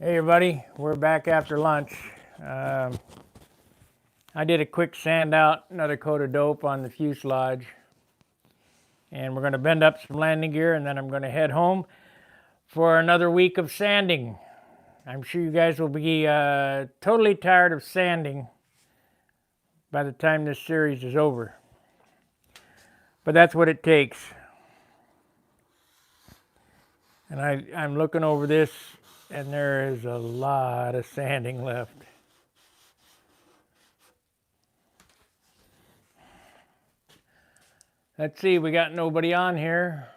Hey everybody, we're back after lunch. I did a quick sand out, another coat of dope on the fuselage, and we're going to bend up some landing gear, and then I'm going to head home for another week of sanding. I'm sure you guys will be totally tired of sanding by the time this series is over, but that's what it takes. And I'm looking over this, and there is a lot of sanding left. Let's see, we got nobody on here.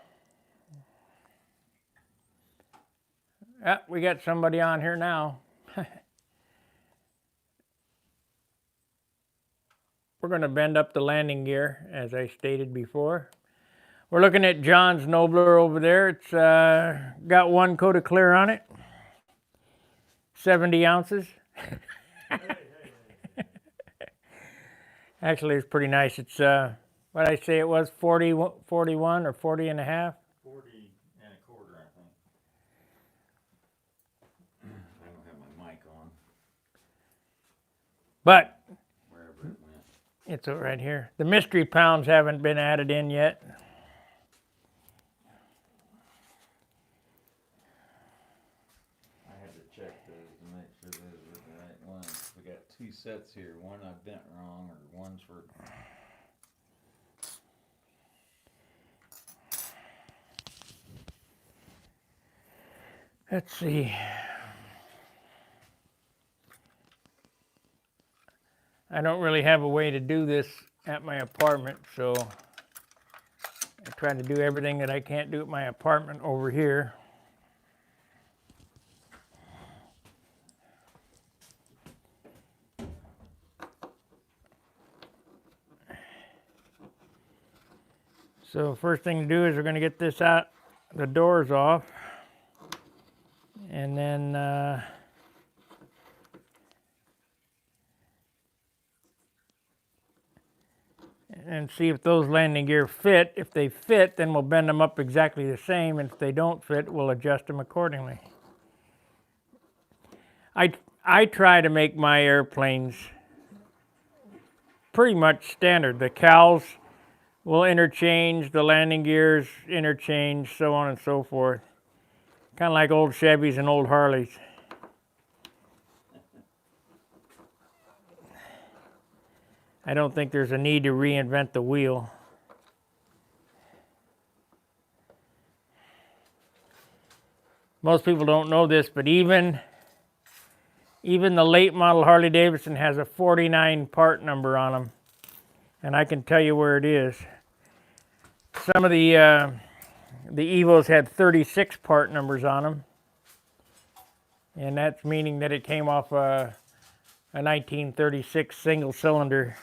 We got somebody on here now. We're going to bend up the landing gear, as I stated before. We're looking at John's Nobler over there. It's got one coat of clear on it, 70 ounces. Actually, it's pretty nice. It's, what I say it was, 41 or 40 and a half? 40 and a quarter, I think. I don't have my mic on. But Wherever it went. it's right here. The mystery pounds haven't been added in yet. I had to check those to make sure those were the right ones. We got two sets here. One I bent wrong, or one's for. Let's see. I don't really have a way to do this at my apartment, so I try to do everything that I can't do at my apartment over here. So first thing to do is we're going to get this out, the doors off, and then and see if those landing gear fit. If they fit, then we'll bend them up exactly the same, and if they don't fit, we'll adjust them accordingly. I try to make my airplanes pretty much standard. The cowls will interchange, the landing gears interchange, so on and so forth. Kind of like old Chevys and old Harleys. I don't think there's a need to reinvent the wheel. Most people don't know this, but even the late model Harley Davidson has a 49 part number on them. And I can tell you where it is. Some of the Evos had 36 part numbers on them. And that's meaning that it came off a 1936 single cylinder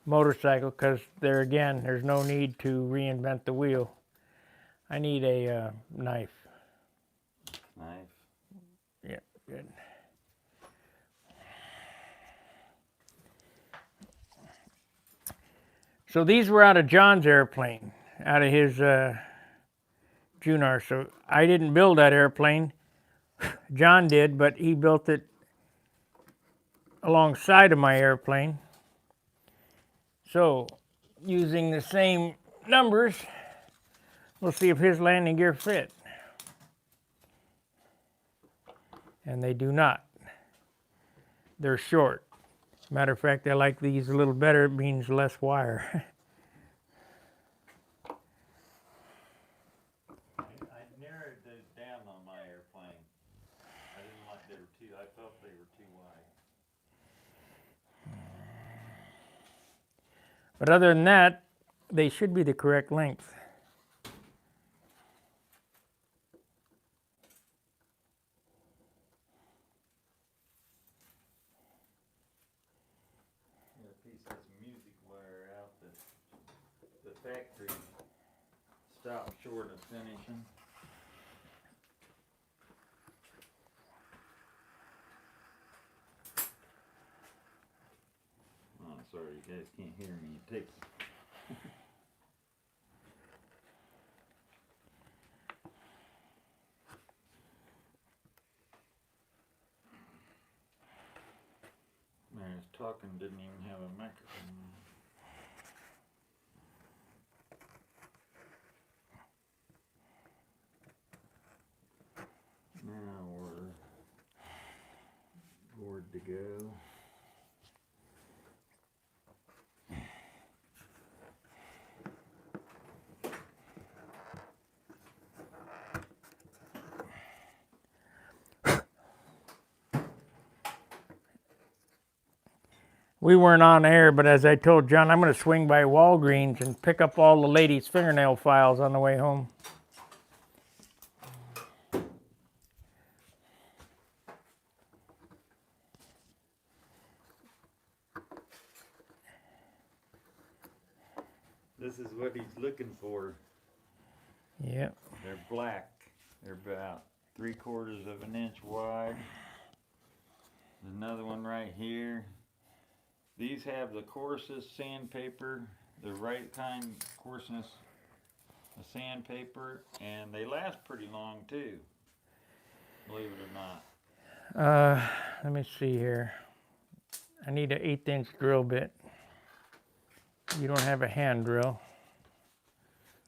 motorcycle, because there's no need to reinvent the wheel. I need a knife. Knife. Yeah, good. So these were out of John's airplane, out of his Junar. So I didn't build that airplane. John did, but he built it alongside of my airplane. So using the same numbers, we'll see if his landing gear fit. And they do not. They're short. Matter of fact, I like these a little better. It means less wire. I narrowed those down on my airplane. I didn't like they were too. I felt they were too wide. But other than that, they should be the correct length. Piece has music wire out that the factory stopped short of finishing. Oh, I'm sorry, you guys can't hear me. It takes. was talking, didn't even have a microphone. Now we're bored to go. We weren't on air, but as I told John, I'm going to swing by Walgreens and pick up all the ladies' fingernail files on the way home. This is what he's looking for. Yep. They're black. They're about 3/4 of an inch wide. There's another one right here. These have the coarsest sandpaper, the right kind coarseness of sandpaper, and they last pretty long too, believe it or not. Let me see here. I need an 1/8 inch drill bit. You don't have a hand drill.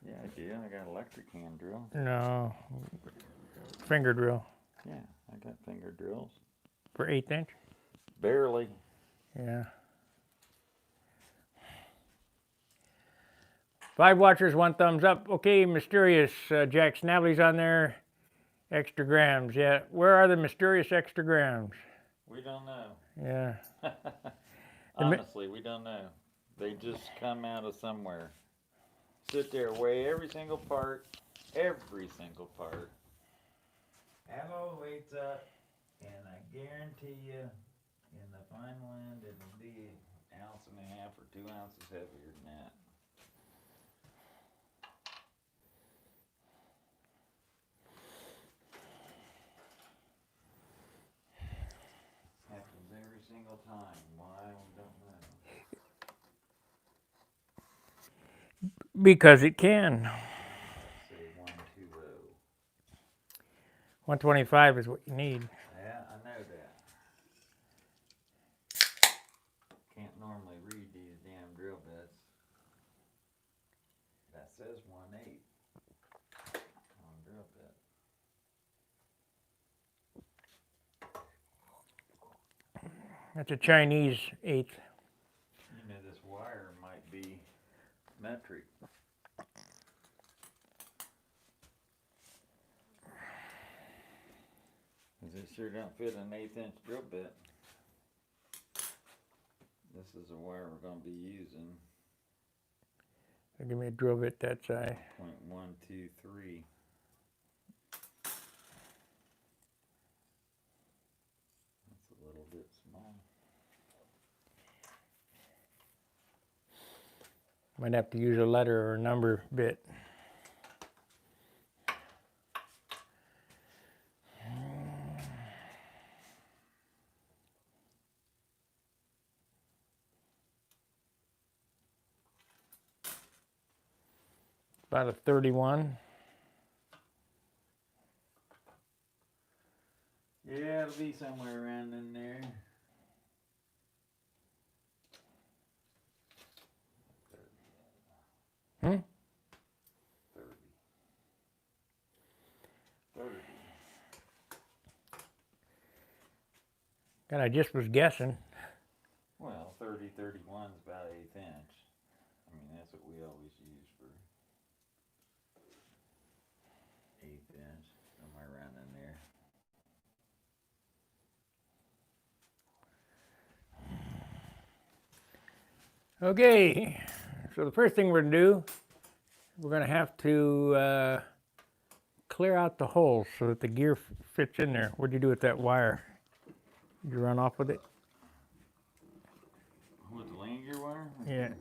Yeah, I do. I got an electric hand drill. No. Finger drill. Yeah, I got finger drills. For 1/8 inch? Barely. Yeah. 5 watchers, 1 thumbs up. Okay, mysterious. Jack Snavely's on there. Extra grams. Yeah. Where are the mysterious extra grams? We don't know. Yeah. Honestly, we don't know. They just come out of somewhere. Sit there, weigh every single part. Every single part. Add all the weights up, and I guarantee you, in the final end, it'll be 1.5 ounces or 2 ounces heavier than that. Happens every single time. Why, we don't know. Because it can. Say 120. 125 is what you need. Yeah, I know that. Can't normally read these damn drill bits. That says 1/8 on drill bit. That's a Chinese 1/8. You know, this wire might be metric. Because it sure don't fit an 1/8 inch drill bit. This is the wire we're going to be using. So give me a drill bit that size. 0.123. That's a little bit small. Might have to use a letter or a number bit. About a 31. Yeah, it'll be somewhere around in there. Hmm? 30. 30. God, I just was guessing. Well, 30, 31 is about 1/8 inch. I mean, that's what we always use for 1/8 inch, somewhere around in there. Okay, so the first thing we're going to do, we're going to have to clear out the holes so that the gear fits in there. What'd you do with that wire? Did you run off with it? With the landing gear wire? Yeah.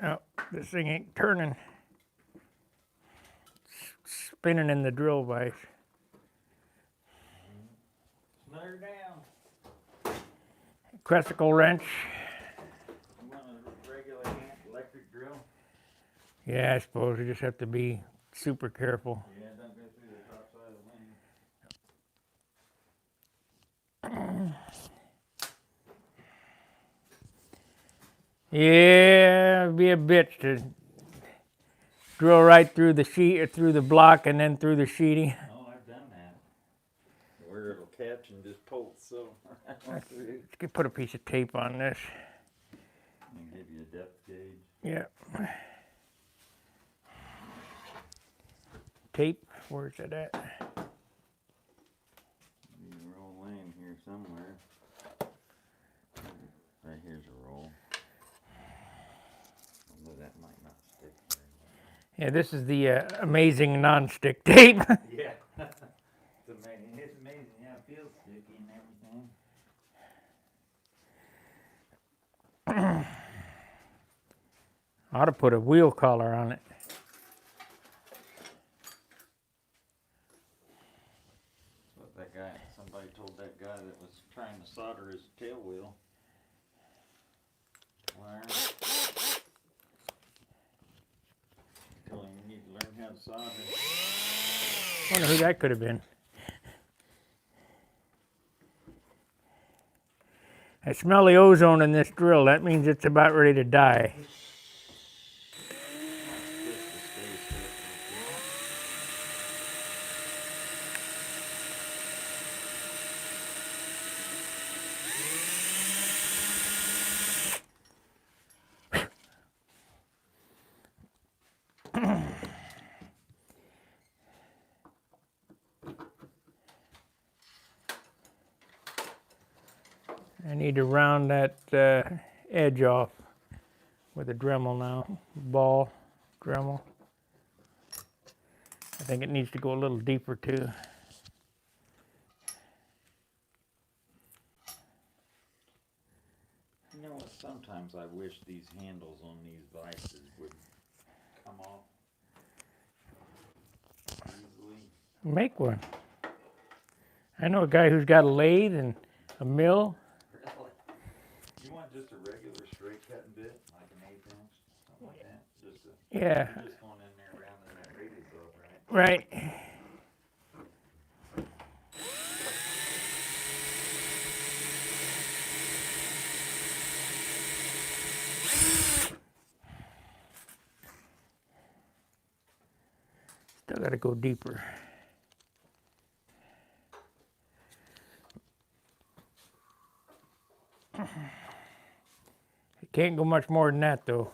Oh, this thing ain't turning. It's spinning in the drill vise. Snare down. Cresticle wrench. You want a regular electric drill? Yeah, I suppose you just have to be super careful. Yeah, don't go through the top side of the wing. Yeah, it'd be a bitch to drill right through the sheet or through the block and then through the sheeting. Oh, I've done that. Where it'll catch and just pull it so right through. Let's put a piece of tape on this. And give you a depth gauge. Yeah. Tape, where's it at? You roll lane here somewhere. Right here's a roll. Although that might not stick very well. Yeah, this is the amazing non-stick tape. Yeah. It's amazing. It's amazing how it feels sticky and everything. I ought to put a wheel collar on it. But that guy, somebody told that guy that was trying to solder his tail wheel. Wire. Told him you need to learn how to solder. Wonder who that could have been. I smell the ozone in this drill. That means it's about ready to die. I need to round that edge off with a Dremel now. Ball Dremel. I think it needs to go a little deeper too. You know what? Sometimes I wish these handles on these vices would come off easily. Make one. I know a guy who's got a lathe and a mill. Really? You want just a regular straight cutting bit, like an 1/8 inch, something like that? Just a, Yeah. you're just going in there rounding that radius off, right? Right. Still got to go deeper. It can't go much more than that though.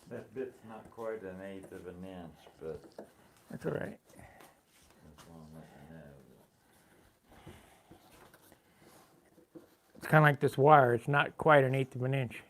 That bit's not quite an 1/8 of an inch, but That's all right. that's one let you know. It's kind of like this wire. It's not quite an 1/8 of an inch.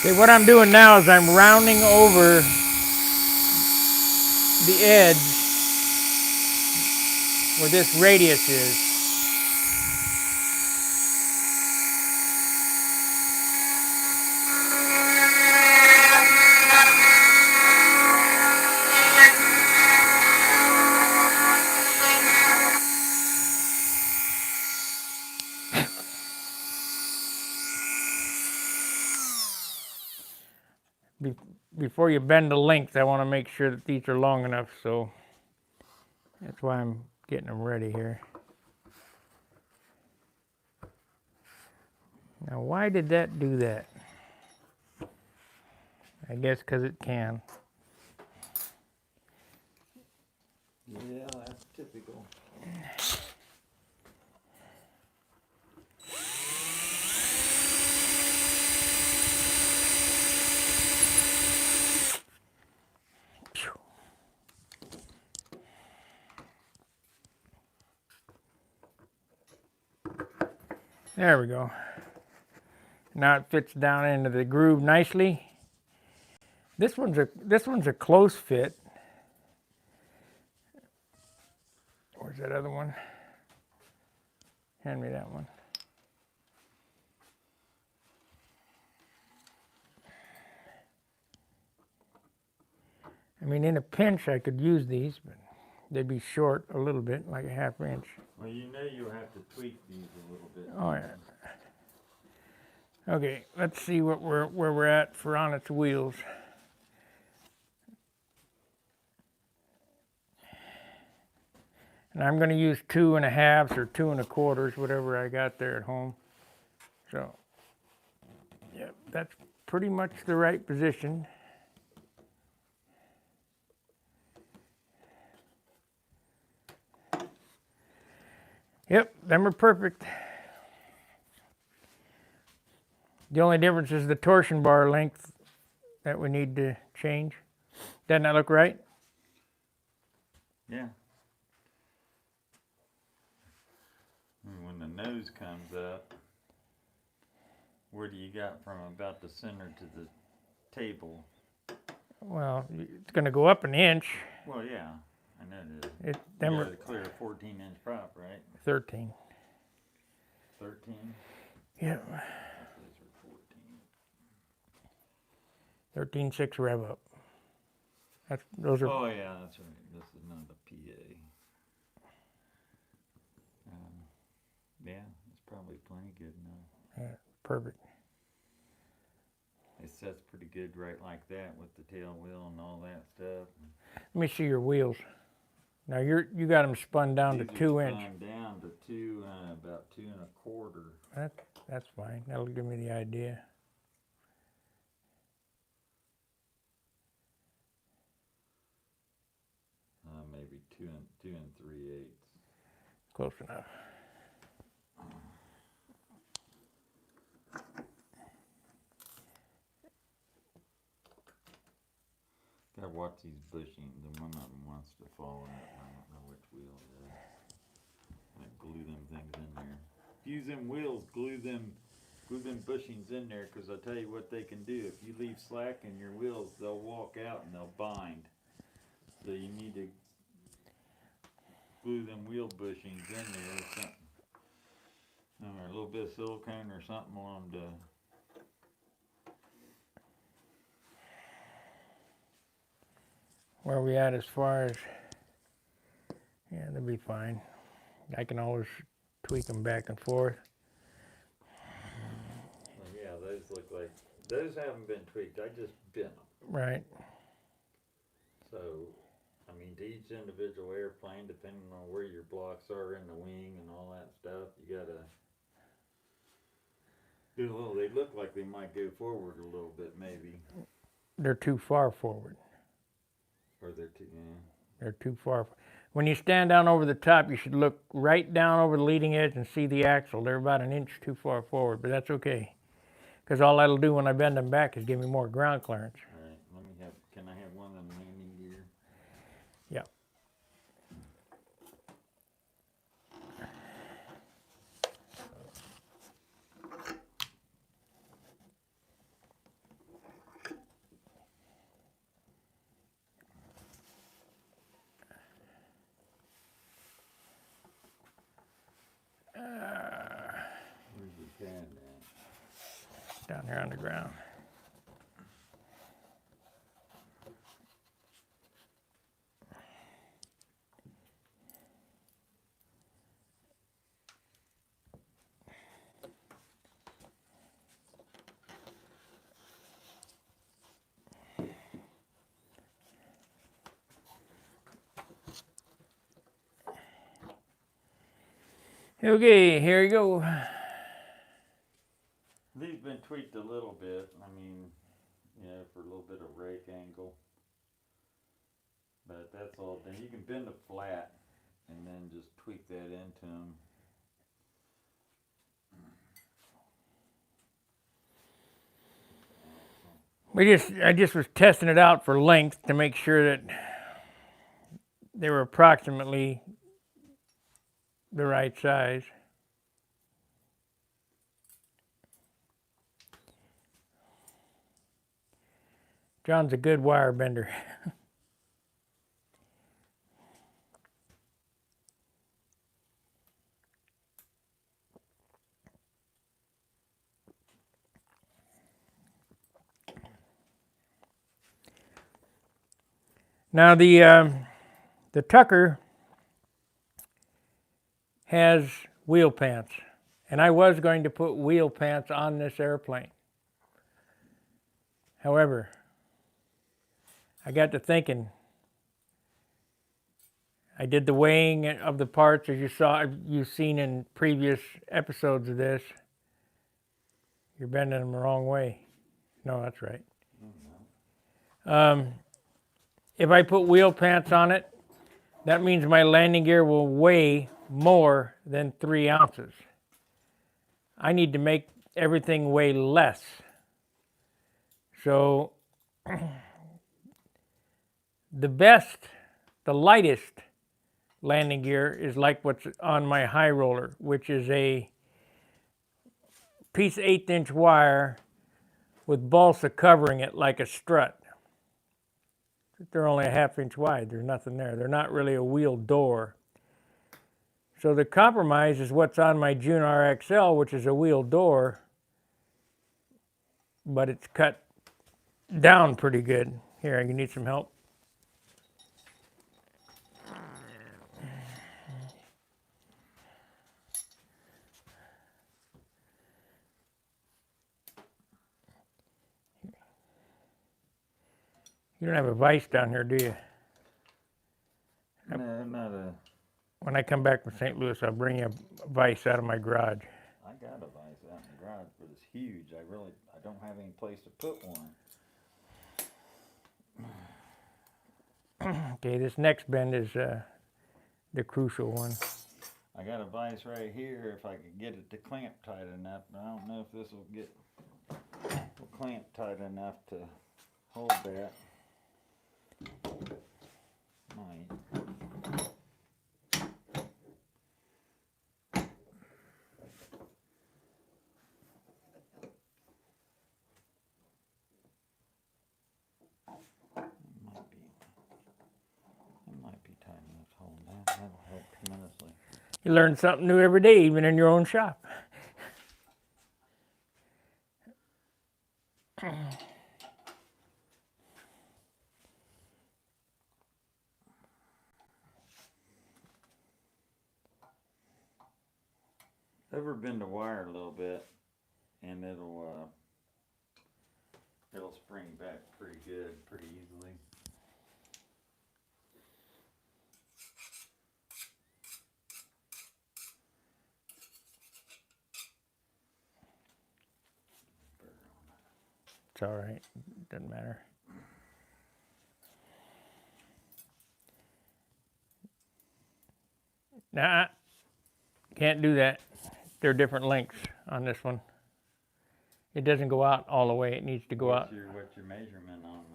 Okay, what I'm doing now is I'm rounding over the edge where this radius is. Before you bend the length, I want to make sure that these are long enough, so that's why I'm getting them ready here. Now, why did that do that? I guess because it can. Yeah, that's typical. There we go. Now it fits down into the groove nicely. This one's a close fit. Where's that other one? Hand me that one. I mean, in a pinch, I could use these, but they'd be short a little bit, like a half inch. Well, you know you have to tweak these a little bit. Oh yeah. Okay, let's see what where we're at for on its wheels. And I'm going to use 2 1/2s or 2 1/4s, whatever I got there at home. So, yeah, that's pretty much the right position. Yep, them are perfect. The only difference is the torsion bar length that we need to change. Doesn't that look right? Yeah. And when the nose comes up, where do you got from about the center to the table? Well, it's going to go up an inch. Well, yeah, I know that. Them You are gotta clear a 14-inch prop, right? 13. 13? Yeah, Those are 14. 13.6 rev up. Those are. Oh, yeah, that's right. This is not a PA. Yeah, it's probably plenty good enough. Yeah, perfect. It sets pretty good right like that with the tail wheel and all that stuff. Let me see your wheels. Now you got them spun down to These are 2 inch. spun down to 2 and about 2 1/4. That's fine. That'll give me the idea. Maybe 2 3/8. Close enough. Gotta watch these bushings, and one of them wants to fall in it. I don't know which wheel it is. I glue them things in there. Use them wheels, glue them bushings in there, because I'll tell you what they can do. If you leave slack in your wheels, they'll walk out and they'll bind. So you need to glue them wheel bushings in there or something. Or a little bit of silicone or something on them to. Where are we at as far as? Yeah, they'll be fine. I can always tweak them back and forth. Well, yeah, those look like those haven't been tweaked. I just bent them. Right. So, I mean, to each individual airplane, depending on where your blocks are in the wing and all that stuff, you gotta do a little. They look like they might go forward a little bit, maybe. They're too far forward. Or they're too. Yeah. They're too far. When you stand down over the top, you should look right down over the leading edge and see the axle. They're about an inch too far forward, but that's okay. Because all that'll do when I bend them back is give me more ground clearance. All right. Let me have. Can I have one of them landing gear? Yeah. Where's the pad at? Down here on the ground. Okay, here you go. tweaked a little bit. I mean, for a little bit of rake angle. But that's all done. You can bend it flat and then just tweak that into them. I just was testing it out for length to make sure that they were approximately the right size. John's a good wire bender. Now the Tucker has wheel pants, and I was going to put wheel pants on this airplane. However, I got to thinking. I did the weighing of the parts, as you've seen in previous episodes of this. You're bending them the wrong way. No, that's right. If I put wheel pants on it, that means my landing gear will weigh more than 3 ounces. I need to make everything weigh less. So the lightest landing gear is like what's on my high roller, which is a piece of 1/8 wire with balsa covering it like a strut. They're only a 1/2 inch wide. There's nothing there. They're not really a wheel door. So the compromise is what's on my June RXL, which is a wheel door, but it's cut down pretty good. Here, you need some help? You don't have a vise down here, do you? No, not a. When I come back from St. Louis, I'll bring you a vise out of my garage. I got a vise out in the garage, but it's huge. I don't have any place to put one. Okay, this next bend is the crucial one. I got a vise right here if I could get it to clamp tight enough, but I don't know if this will clamp tight enough to hold that. Might. Might be tight enough to hold that. That'll help tremendously. You learn something new every day, even in your own shop. Ever bend the wire a little bit, and it'll spring back pretty good, pretty easily. It's all right. Doesn't matter. Nah, can't do that. There are different lengths on this one. It doesn't go out all the way. It needs to go out. What's your measurement on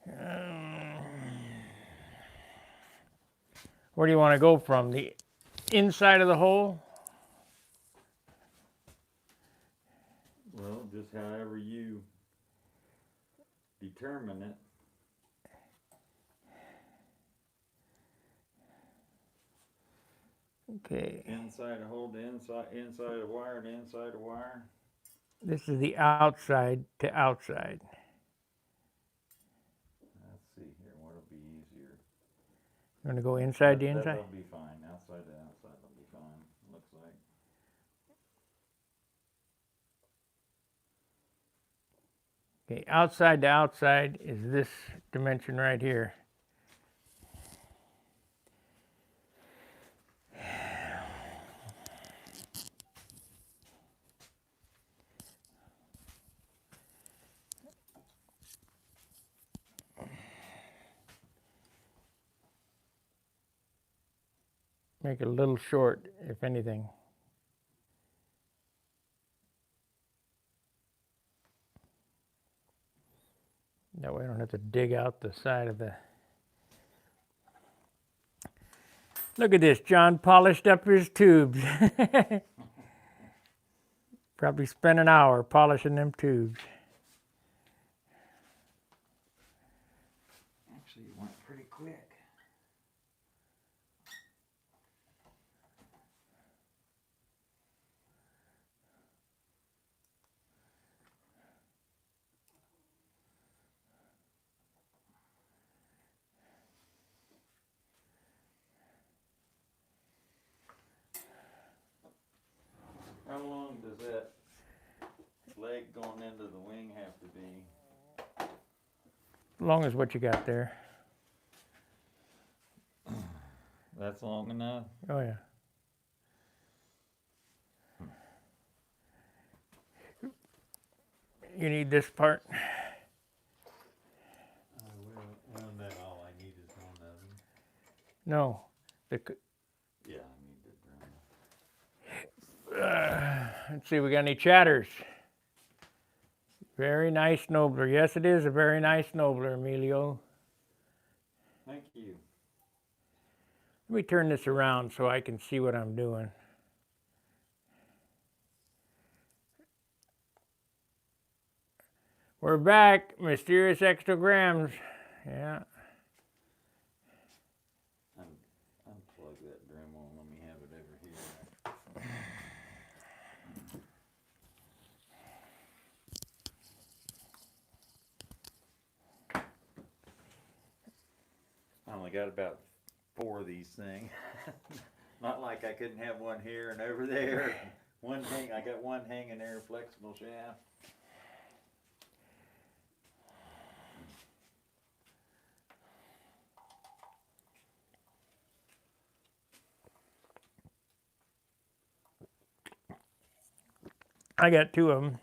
it? Where do you want to go from? The inside of the hole? Well, just however you determine it. Okay. Inside, hold the inside of the wire to inside the wire. This is the outside to outside. Let's see here, what'll be easier. You want to go inside to inside? That'll be fine. Outside to outside will be fine, looks like. Okay, outside to outside is this dimension right here. Make it a little short, if anything. That way I don't have to dig out the side of the... Look at this, John polished up his tubes. Probably spent an hour polishing them tubes. Actually, it went pretty quick. How long does that leg going into the wing have to be? As long as what you got there. That's long enough? Oh yeah. You need this part. Well, then all I need is one of them. No. Yeah, I need to drum. Let's see, we got any chatters? Very nice Nobler. Yes, it is a very nice Nobler, Emilio. Thank you. Let me turn this around so I can see what I'm doing. We're back, mysterious extrograms. Yeah. Unplug that Dremel and let me have it over here. I only got about 4 of these things. Not like I couldn't have one here and over there. I got one hanging there, flexible shaft. I got 2 of them.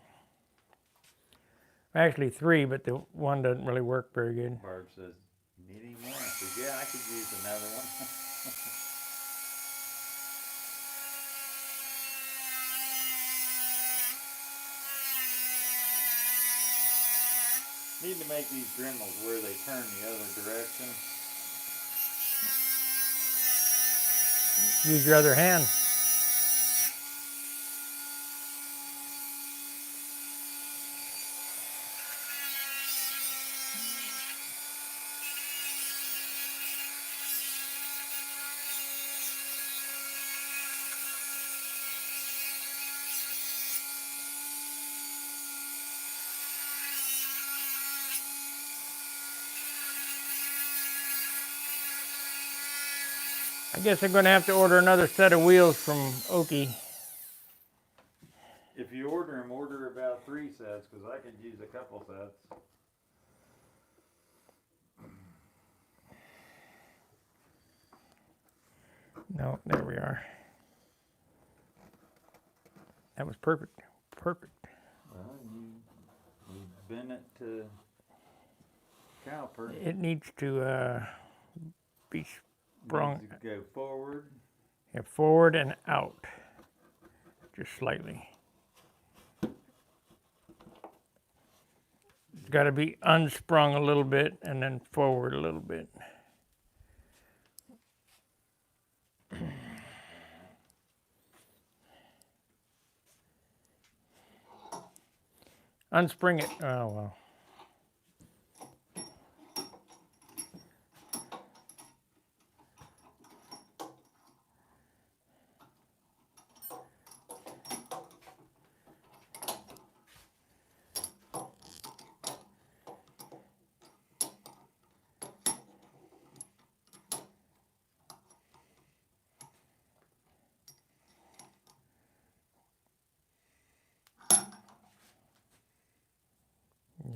Actually 3, but the one doesn't really work very good. Barb says, need any more? I said, yeah, I could use another one. Need to make these Dremels where they turn the other direction. Use your other hand. I guess I'm going to have to order another set of wheels from Oki. If you order them, order about 3 sets, because I could use a couple sets. No, there we are. That was perfect. Perfect. Well, you bend it to caliper. It needs to be sprung. Needs to go forward. Yeah, forward and out. Just slightly. It's got to be unsprung a little bit and then forward a little bit. Unspring it. Oh, well.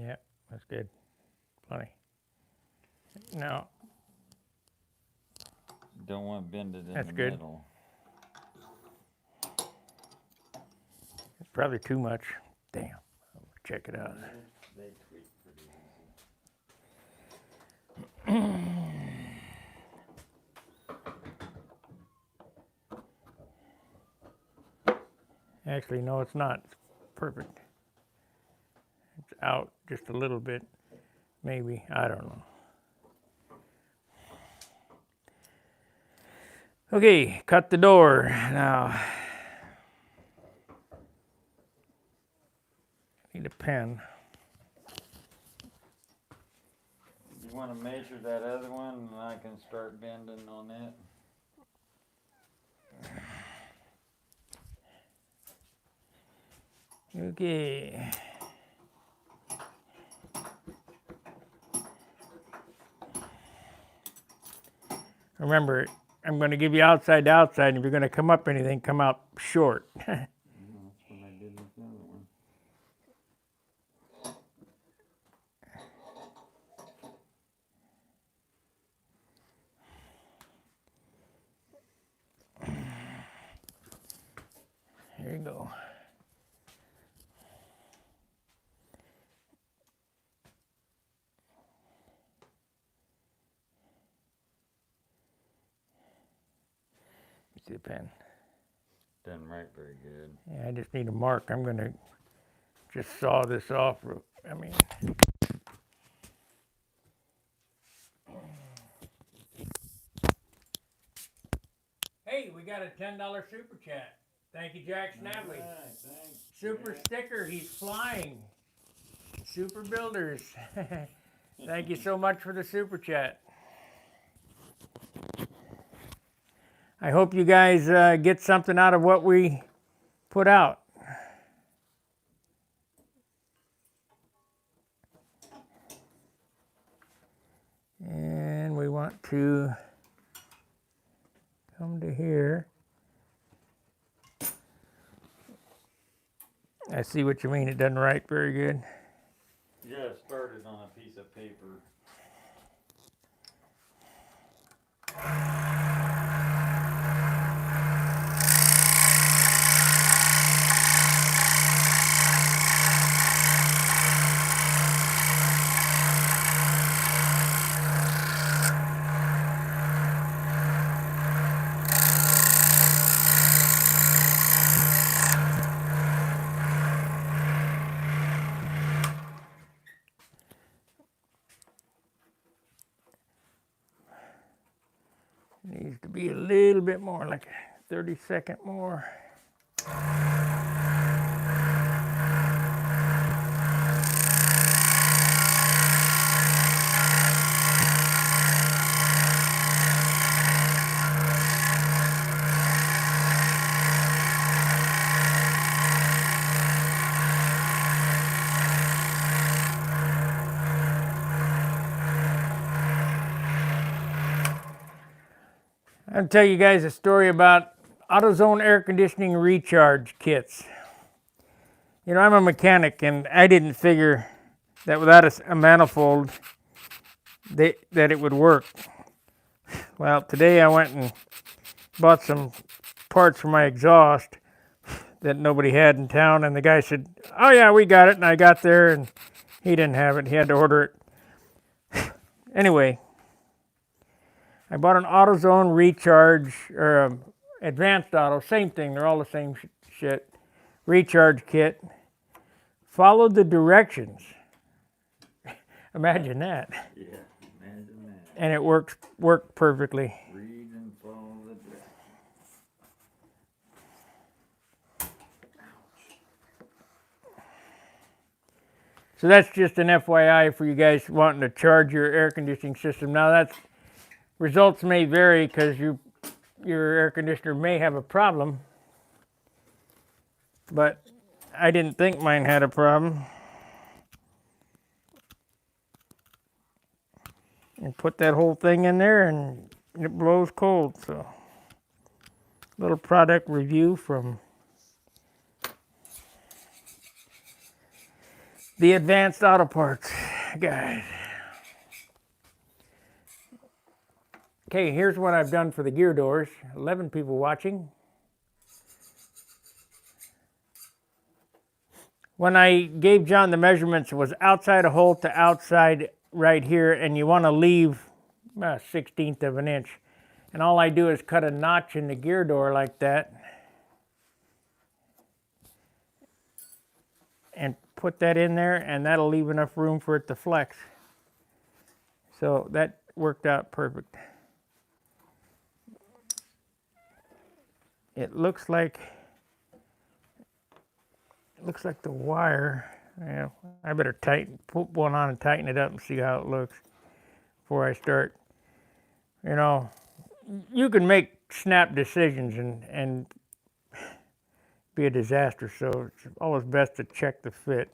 Yeah, that's good. Plenty. Now, Don't want to bend it in That's the good. middle. it's probably too much. Damn. Check it out. They tweak pretty easy. Actually, no, it's not. It's perfect. It's out just a little bit, maybe. I don't know. Okay, cut the door. Now, need a pen. You want to measure that other one, and I can start bending on it. Okay. Remember, I'm going to give you outside to outside, and if you're going to come up anything, come out short. That's what I did with the other one. Here you go. See the pen. Doesn't write very good. Yeah, I just need a mark. I'm going to just saw this off. I mean, hey, we got a $10 super chat. Thank you, Jack Snavely. All right, thanks. Super sticker, he's flying. Super Builders. Thank you so much for the super chat. I hope you guys get something out of what we put out. And we want to come to here. I see what you mean. It doesn't write very good. You gotta start it on a piece of paper. Needs to be a little bit more, like a 30-second more. I'll tell you guys a story about AutoZone air conditioning recharge kits. You know, I'm a mechanic, and I didn't figure that without a manifold that it would work. Well, today I went and bought some parts for my exhaust that nobody had in town, and the guy said, "Oh yeah, we got it." And I got there, and he didn't have it. He had to order it. Anyway, I bought an AutoZone recharge, or Advanced Auto, same thing. They're all the same shit. Recharge kit. Followed the directions. Imagine that. Yeah, imagine that. And it worked perfectly. Read and follow the directions. So that's just an FYI for you guys wanting to charge your air conditioning system. Now that's results may vary because your air conditioner may have a problem, but I didn't think mine had a problem. And put that whole thing in there and it blows cold. So little product review from the Advanced Auto Parts guys. Okay, here's what I've done for the gear doors. 11 people watching. When I gave John the measurements, it was outside a hole to outside right here, and you want to leave a 1/16 of an inch. And all I do is cut a notch in the gear door like that. put that in there, and that'll leave enough room for it to flex. So that worked out perfect. It looks like the wire. Yeah, I better put one on and tighten it up and see how it looks before I start. You know, you can make snap decisions and be a disaster, so it's always best to check the fit.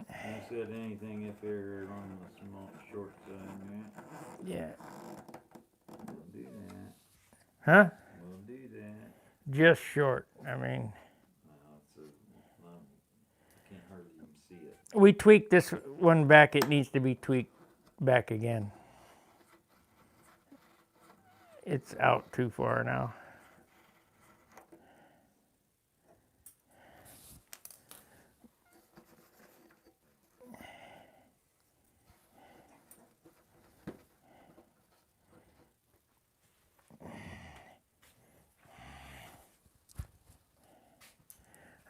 You said anything if they're on the small short side, right? Yeah. We'll do that. Huh? We'll do that. Just short. I mean, Can't hardly even see it. we tweaked this one back. It needs to be tweaked back again. It's out too far now.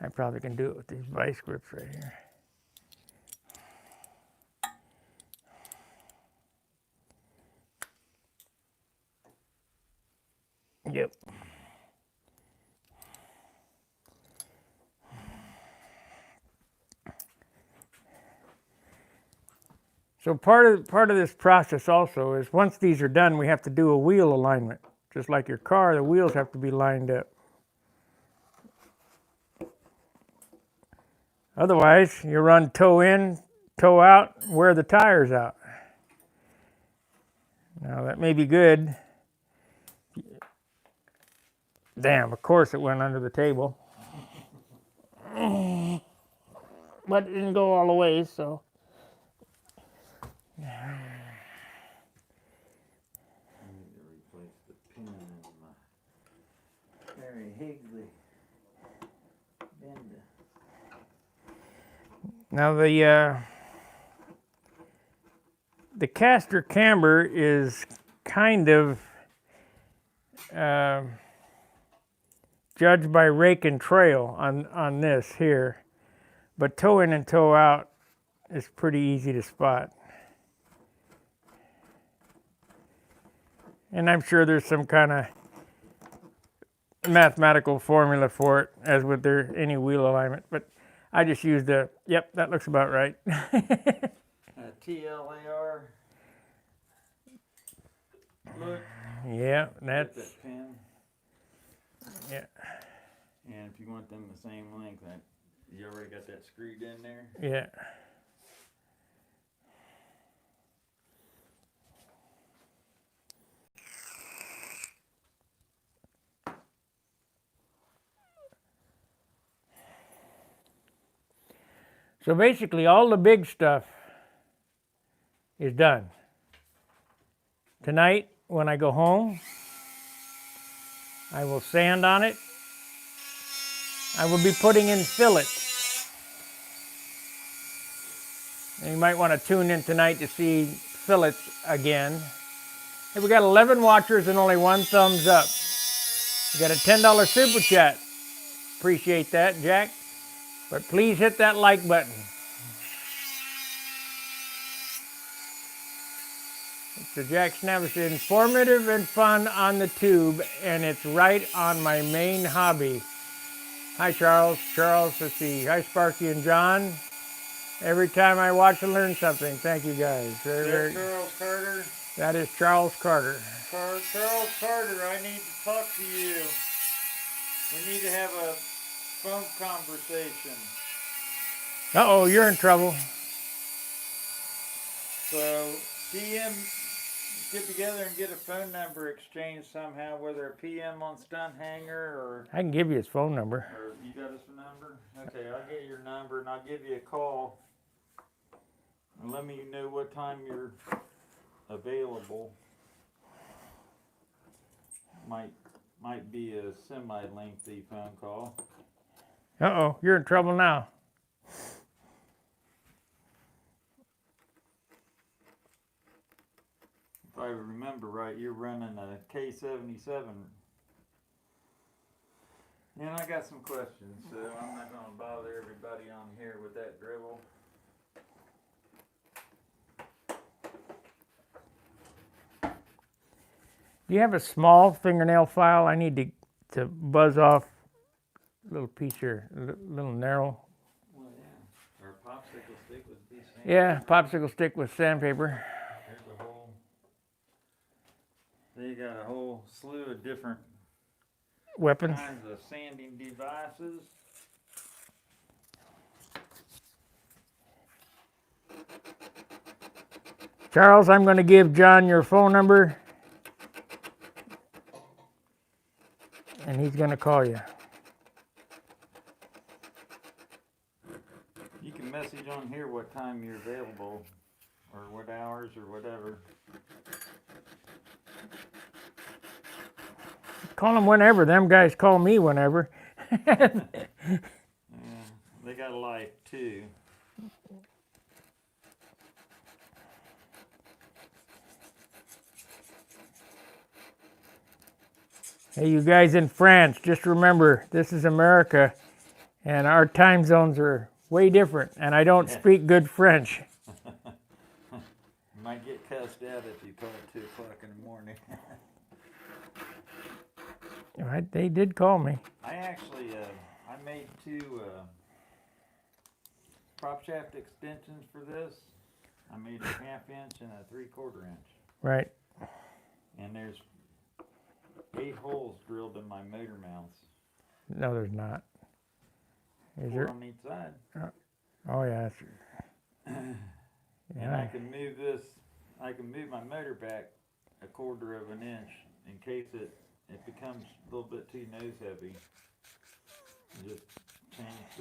I probably can do it with these vice grips right here. Yep. So part of this process also is once these are done, we have to do a wheel alignment. Just like your car, the wheels have to be lined up. Otherwise, you run toe in, toe out, wear the tires out. Now that may be good. Damn, of course it went under the table. But it didn't go all the way, so. I need to replace the pin in my Harry Higley bender. Now the caster camber is kind of judged by rake and trail on this here, but toe in and toe out is pretty easy to spot. And I'm sure there's some kind of mathematical formula for it, as with any wheel alignment, but I just used yep, that looks about right. TLAR. Look. Yeah, Get that's, that pin. yeah, And if you want them the same length, you already got that screwed in there. yeah. So basically all the big stuff is done. Tonight, when I go home, I will sand on it. I will be putting in fillets. And you might want to tune in tonight to see fillets again. Hey, we got 11 watchers and only one thumbs up. We got a $10 super chat. Appreciate that, Jack. But please hit that like button. It's the Jack Snavis, informative and fun on the tube, and it's right on my main hobby. Hi, Charles. Charles, let's see. Hi, Sparky and John. Every time I watch and learn something. Thank you, guys. Charles Carter. That is Charles Carter. Charles Carter, I need to talk to you. We need to have a phone conversation. Uh-oh, you're in trouble. So, PM, get together and get a phone number exchange somehow, whether a PM on Stunt Hanger or I can give you his phone number. you got his number? Okay, I'll get your number and I'll give you a call. And let me know what time you're available. Might be a semi-lengthy phone call. Uh-oh, you're in trouble now. If I remember right, you're running a K77 And I got some questions, so I'm not gonna bother everybody on here with that dribble. Do you have a small fingernail file? I need to buzz off a little piece here, little narrow. Well, yeah. Or a popsicle stick with a piece of Yeah, sandpaper. popsicle stick with sandpaper. There's a whole. They got a whole slew of different Weapons. kinds of sanding devices. Charles, I'm going to give John your phone number, and he's going to call you. You can message on here what time you're available, or what hours, or whatever. Call him whenever. Them guys call me whenever. Yeah, they got a life too. Hey, you guys in France, just remember, this is America, and our time zones are way different, and I don't speak good French. You might get cussed out if you call at 2 o'clock in the morning. They did call me. I actually, I made 2 prop shaft extensions for this. I made a 1/2 inch and a 3/4 inch. Right. And there's 8 holes drilled in my motor mounts. No, there's not. Is 4 there? on each side. Oh, yeah. And I Yeah. can move this, I can move my motor back 1/4 inch in case it becomes a little bit too nose heavy. And just change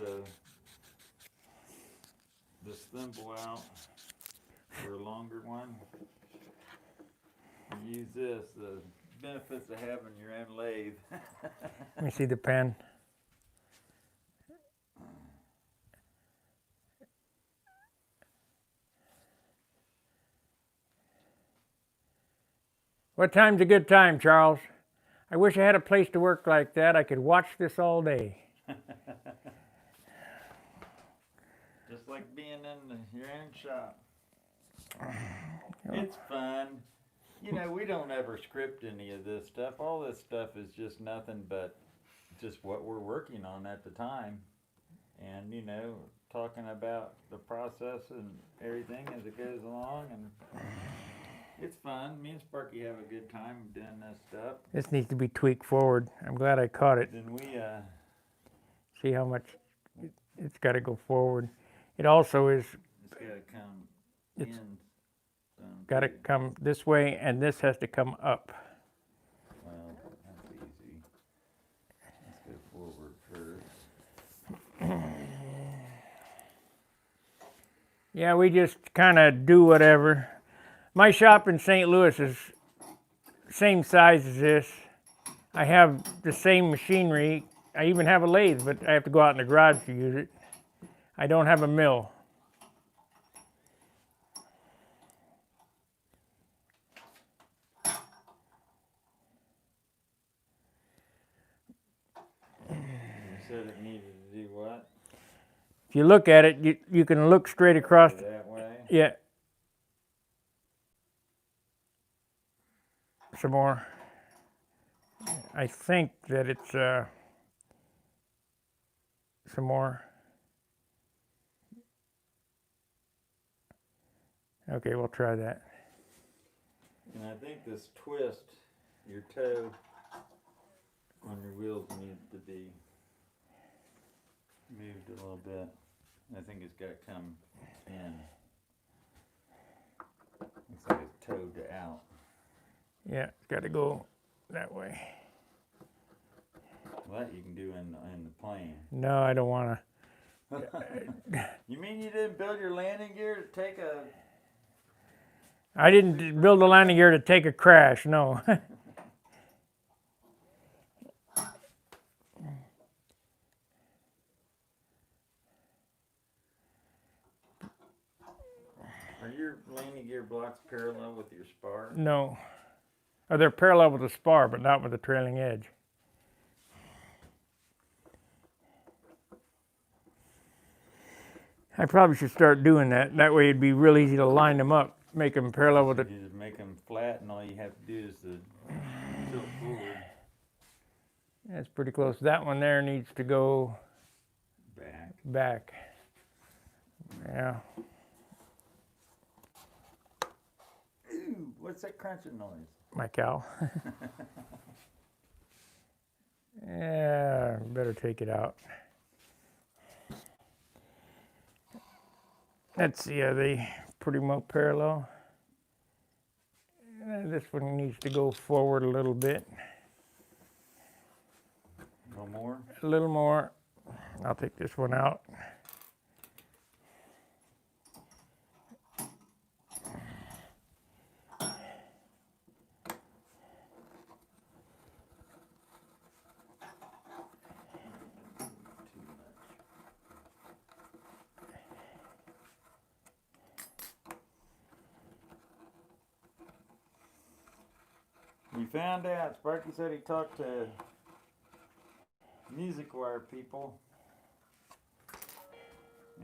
the thimble out for a longer one. And use this, the benefits of having your own lathe. Let me see the pen. What time's a good time, Charles? I wish I had a place to work like that. I could watch this all day. Just like being in your own shop. It's fun. You know, we don't ever script any of this stuff. All this stuff is just nothing but just what we're working on at the time. And, you know, talking about the process and everything as it goes along. And it's fun. Me and Sparky have a good time doing this stuff. This needs to be tweaked forward. I'm glad I caught it. Then we, See how much it's got to go forward. It also is it's got to come It's in. some got to too. come this way, and this has to come up. Well, that's easy. Let's go forward first. Yeah, we just kind of do whatever. My shop in St. Louis is same size as this. I have the same machinery. I even have a lathe, but I have to go out in the garage to use it. I don't have a mill. You said it needed to do what? If you look at it, you can look straight across. That way? Yeah. Some more. I think that it's some more. Okay, we'll try that. And I think this twist, your toe on your wheels needs to be moved a little bit. I think it's got to come in. Looks like it's toed out. Yeah, it's got to go that way. Well, that you can do in the plane. No, I don't want to. You mean you didn't build your landing gear to take a... I didn't build a landing gear to take a crash, no. Are your landing gear blocks parallel with your spar? No. Oh, they're parallel with the spar, but not with the trailing edge. I probably should start doing that. That way it'd be real easy to line them up, make them parallel with You the. just make them flat, and all you have to do is to tilt forward, That's pretty close. That one there needs to go back. back. Yeah. Ooh, what's that crunching noise? My cow. Yeah, better take it out. Let's see, are they pretty much parallel? This one needs to go forward a little bit. No more? A little more. I'll take this one out. We found out, Sparky said he talked to music wire people,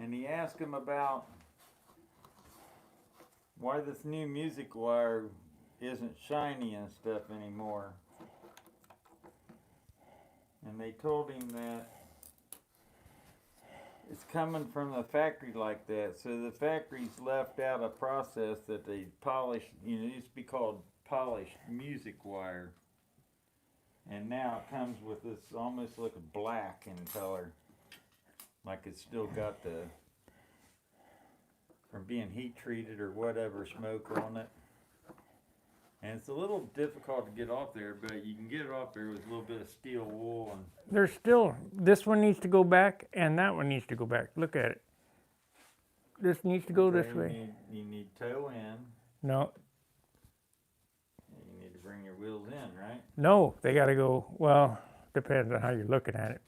and he asked them about why this new music wire isn't shiny and stuff anymore. And they told him that it's coming from the factory like that. So the factory's left out a process that they polish, it used to be called polished music wire. And now it comes with this almost like a black in color. Like it's still got the, from being heat treated or whatever, smoke on it. And it's a little difficult to get off there, but you can get it off there with a little bit of steel wool. And There's still, this one needs to go back and that one needs to go back. Look at it. This needs to go this way. You need toe in. No, You need to bring your wheels in, right? no, they gotta go, well, depends on how you're looking at it.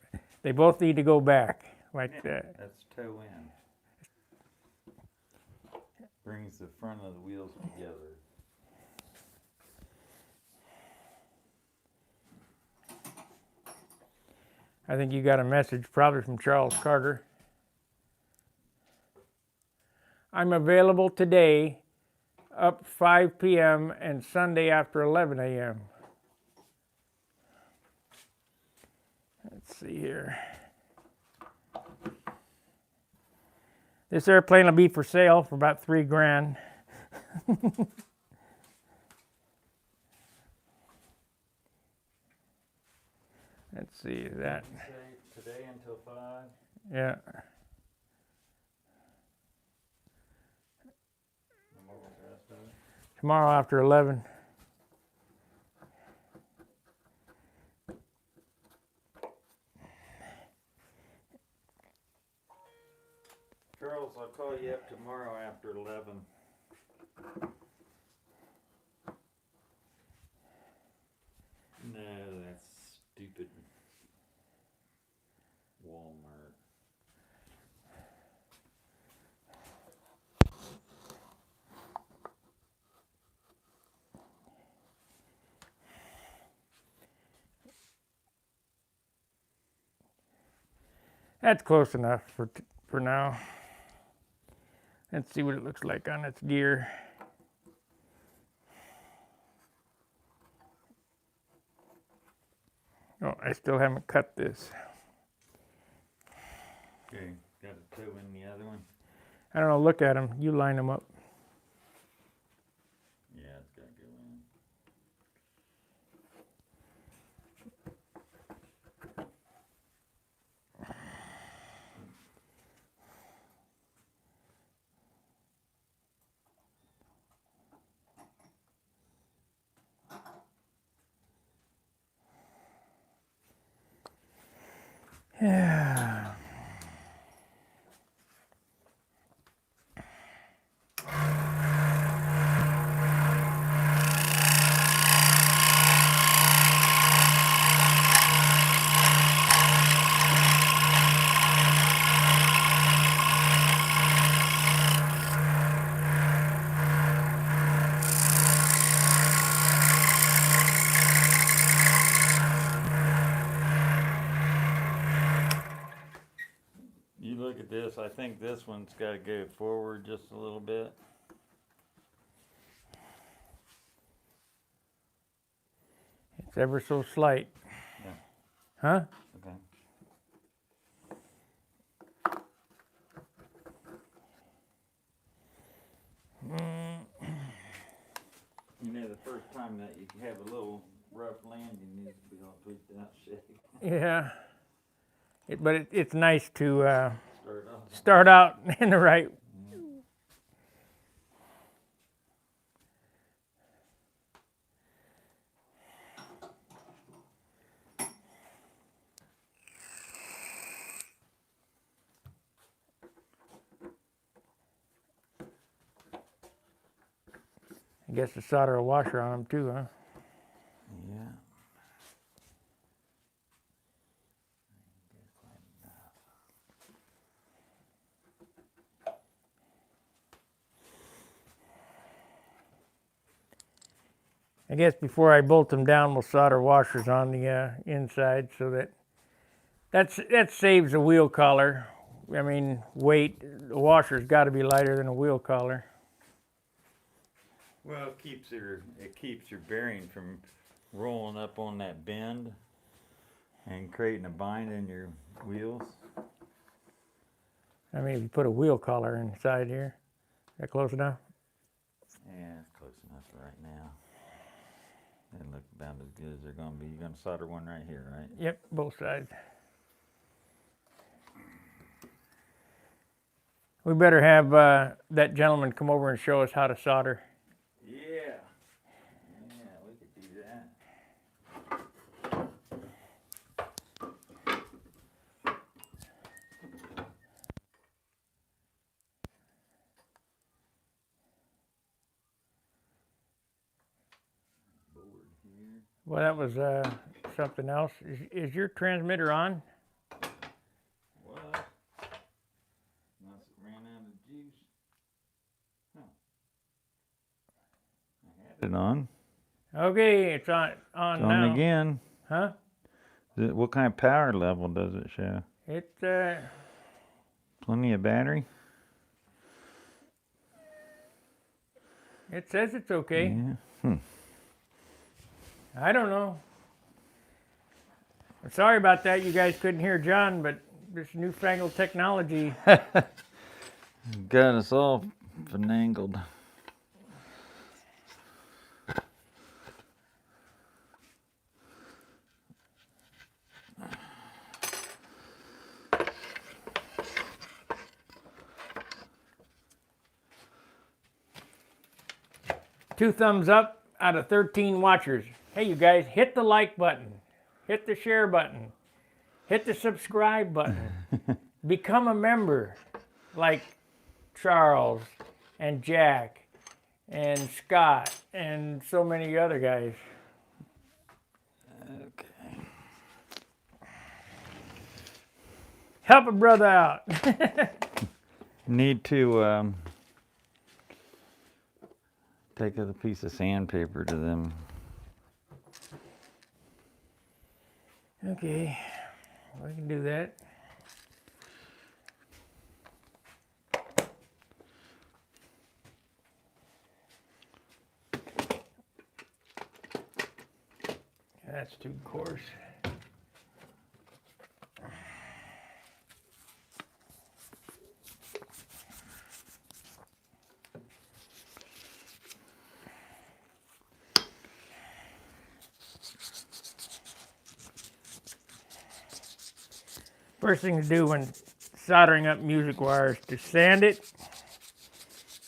They both need to go back like that. That's toe in. Brings the front of the wheels together. I think you got a message probably from Charles Carter. I'm available today up 5 p.m. and Sunday after 11 a.m. Let's see here. This airplane will be for sale for about $3,000. Let's see that. Say today until 5. Yeah. And what was the rest of it? Tomorrow after 11. Charles, I'll call you up tomorrow after 11. No, that's stupid. Walmart. That's close enough for now. Let's see what it looks like on its gear. Oh, I still haven't cut this. Okay, got a toe in the other one? I don't know, look at them. You line them up. Yeah, it's got to go in. Yeah. think this one's got to go forward just a little bit. It's ever so slight. Yeah. Huh? Okay. You know, the first time that you have a little rough landing needs to be all tweaked out shape. Yeah. But it's nice to Start off. start out in the right. I guess to solder a washer on them too, huh? Yeah. I guess before I bolt them down, we'll solder washers on the inside so that saves a wheel collar. I mean, weight. The washer's got to be lighter than a wheel collar. Well, it keeps your bearing from rolling up on that bend and creating a bind in your wheels. I mean, if you put a wheel collar inside here, is that close enough? Yeah, it's close enough for right now. They look about as good as they're gonna be. You're gonna solder one right here, right? Yep, both sides. We better have that gentleman come over and show us how to solder. Yeah. Yeah, we could do that. Board here. Well, that was something else. Is your transmitter on? What? Unless it ran out of juice. Huh. I had it on. Okay, it's on It's now. on again. Huh? What kind of power level does it show? It Plenty of battery? it says it's okay. Yeah. I don't know. I'm sorry about that. You guys couldn't hear John, but this newfangled technology. Got us all finagled. Two thumbs up out of 13 watchers. Hey, you guys, hit the like button, hit the share button, hit the subscribe button. Become a member like Charles and Jack and Scott and so many other guys. Okay. Help a brother out. Need to take a piece of sandpaper to them. Okay, we can do that. That's too coarse. First thing to do when soldering up music wire is to sand it,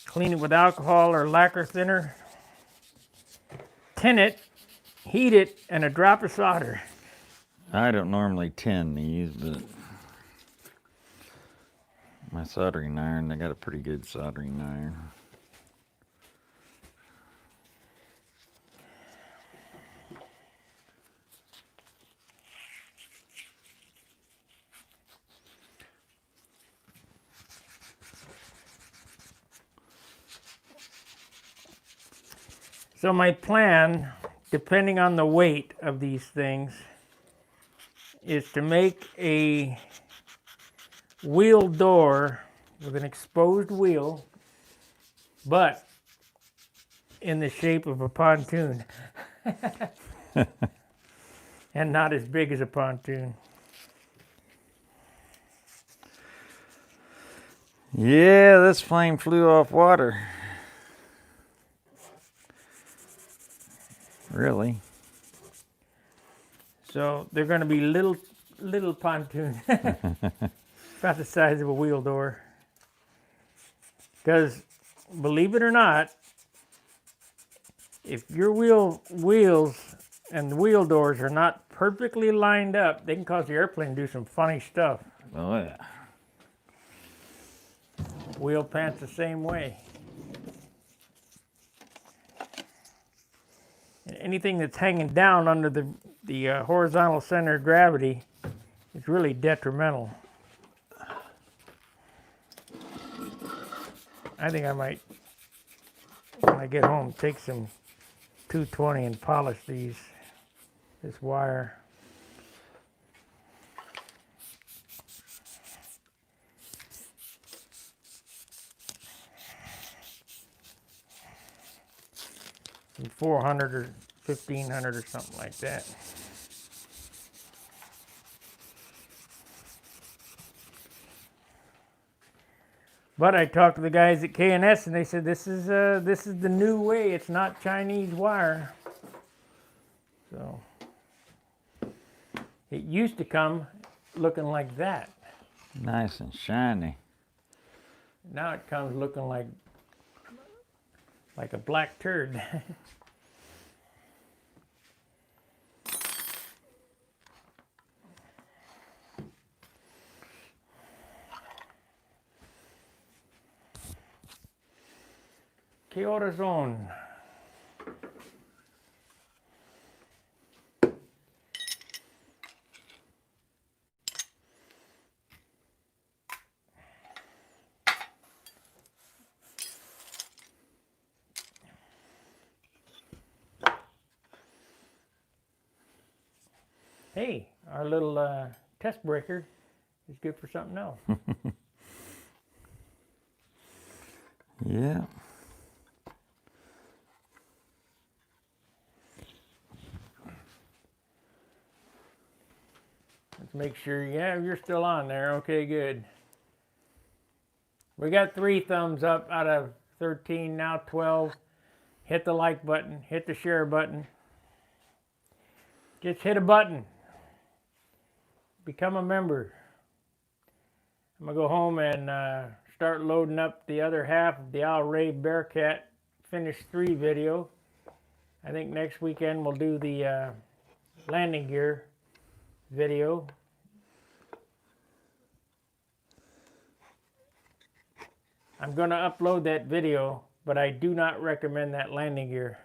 clean it with alcohol or lacquer thinner, tin it, heat it, and a drop of solder. I don't normally tin these, but my soldering iron, I got a pretty good soldering iron. So my plan, depending on the weight of these things, is to make a wheel door with an exposed wheel, but in the shape of a pontoon. And not as big as a pontoon. Yeah, this flame flew off water. Really? So they're going to be little pontoons, about the size of a wheel door. Because, believe it or not, if your wheels and the wheel doors are not perfectly lined up, they can cause the airplane to do some funny stuff. Oh yeah. Wheel pants the same way. And anything that's hanging down under the horizontal center of gravity is really detrimental. I think I might, when I get home, take some 220 and polish this wire. Some 400 or 1500 or something like that. But I talked to the guys at K&S and they said this is the new way. It's not Chinese wire. So it used to come looking like that. Nice and shiny. Now it comes looking like a black turd. Corazon. Hey, our little test breaker is good for something else. Yeah. Let's make sure, yeah, you're still on there. Okay, good. We got 3 thumbs up out of 13, now 12. Hit the like button, hit the share button. Just hit a button. Become a member. I'm going to go home and start loading up the other half of the Al Ray Bearcat Finish 3 video. I think next weekend we'll do the landing gear video. I'm going to upload that video, but I do not recommend that landing gear.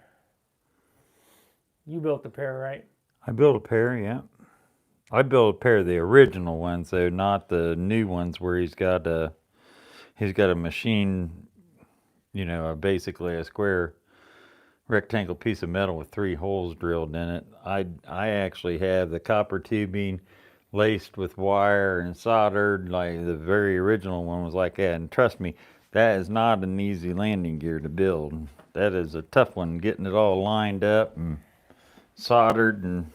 You built the pair, right? I built a pair, yeah. I built a pair of the original ones, though, not the new ones where he's got a machine, you know, basically a square rectangle piece of metal with 3 holes drilled in it. I actually have the copper tubing laced with wire and soldered, like the very original one was like that. And trust me, that is not an easy landing gear to build. That is a tough one, getting it all lined up and soldered. And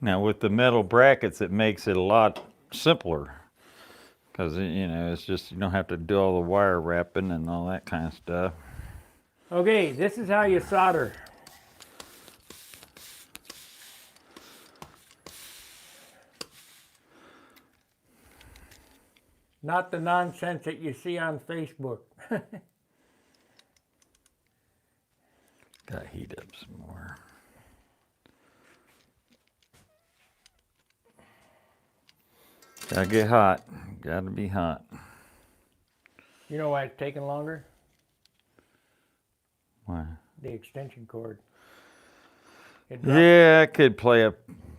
now with the metal brackets, it makes it a lot simpler, because, you know, it's just, you don't have to do all the wire wrapping and all that kind of stuff. Okay, this is how you solder. Not the nonsense that you see on Facebook. Gotta heat up some more. Gotta get hot. Gotta be hot. You know why it's taking longer? Why? The extension cord. It drops, Yeah, I could play a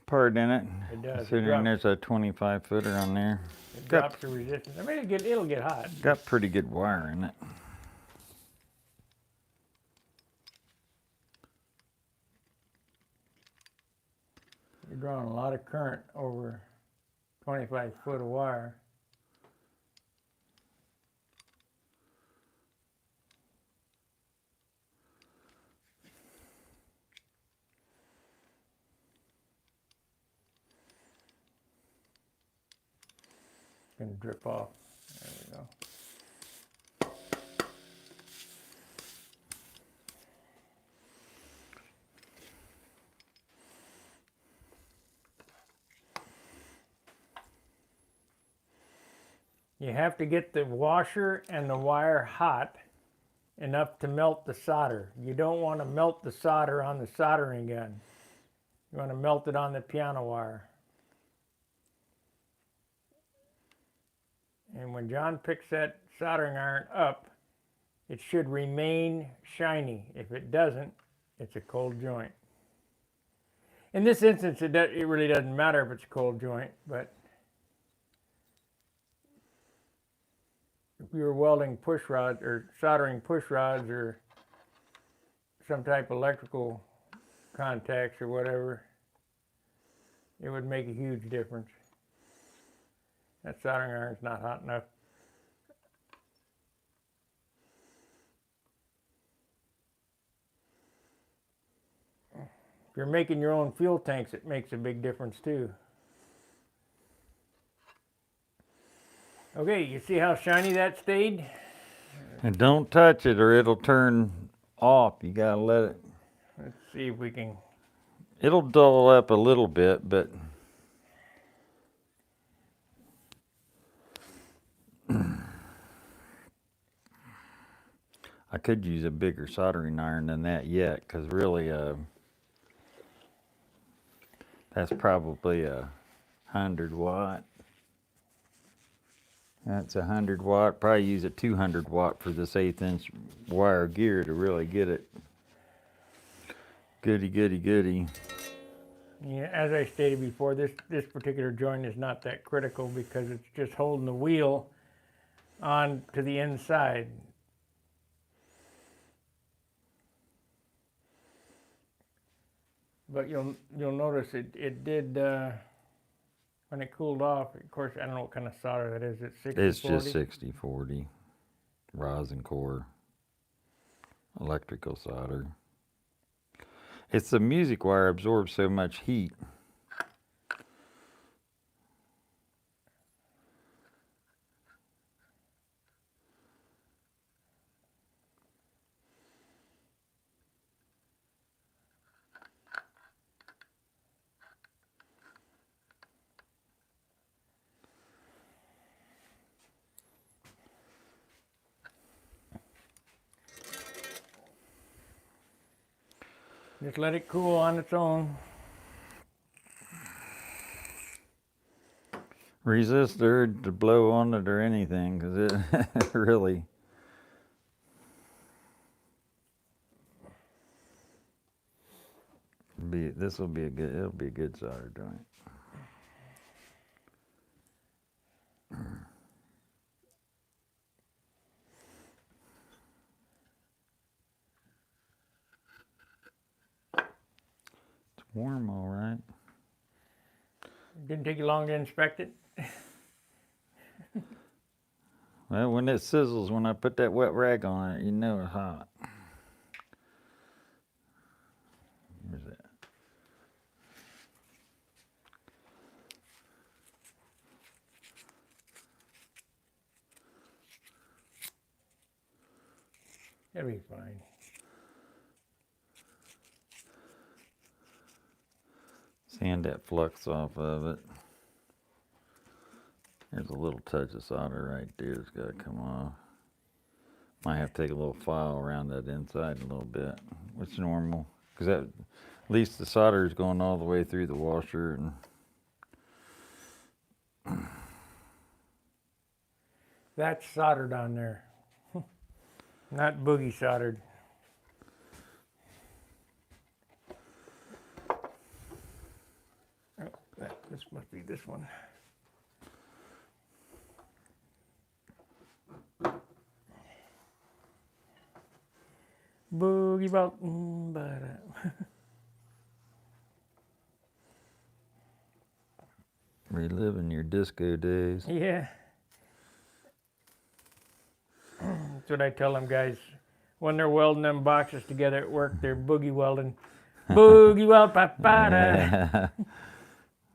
part in it. It does. It Considering drops, there's a 25 footer on there. it drops the resistance. I mean, it'll get hot. Got pretty good wire in it. You're drawing a lot of current over 25 foot of wire. It's gonna drip off. There we go. You have to get the washer and the wire hot enough to melt the solder. You don't want to melt the solder on the soldering gun. You want to melt it on the piano wire. And when John picks that soldering iron up, it should remain shiny. If it doesn't, it's a cold joint. In this instance, it really doesn't matter if it's a cold joint, but if you were welding push rods or soldering push rods or some type of electrical contacts or whatever, it would make a huge difference. That soldering iron's not hot enough. If you're making your own fuel tanks, it makes a big difference too. Okay, you see how shiny that stayed? And don't touch it or it'll turn off. You gotta let it. Let's see if we can. It'll dull up a little bit, but I could use a bigger soldering iron than that yet, because really, that's probably a 100 watt. That's 100 watt. Probably use a 200 watt for this 1/8 inch wire gear to really get it goody. Yeah, as I stated before, this particular joint is not that critical because it's just holding the wheel on to the inside. But you'll notice it did when it cooled off. Of course, I don't know what kind of solder that is. It's 60/40. It's just 60/40 rosin core electrical solder. It's the music wire absorbs so much heat. Just let it cool on its own. Resistor to blow on it or anything, because it really. It'll be a good solder joint. It's warm, all right. Didn't take you long to inspect it. Well, when it sizzles, when I put that wet rag on it, you know it's hot. Where's that? It'll be fine. Sand that flux off of it. There's a little touch of solder right there. It's got to come off. Might have to take a little file around that inside a little bit, which is normal, because at least the solder is going all the way through the washer. And That's soldered on there, not boogie soldered. Oh, this must be this one. Boogie bop, Reliving your disco days. Yeah. That's what I tell them guys. When they're welding them boxes together at work, they're boogie welding. Boogie weld, pa-pa-da. Yeah.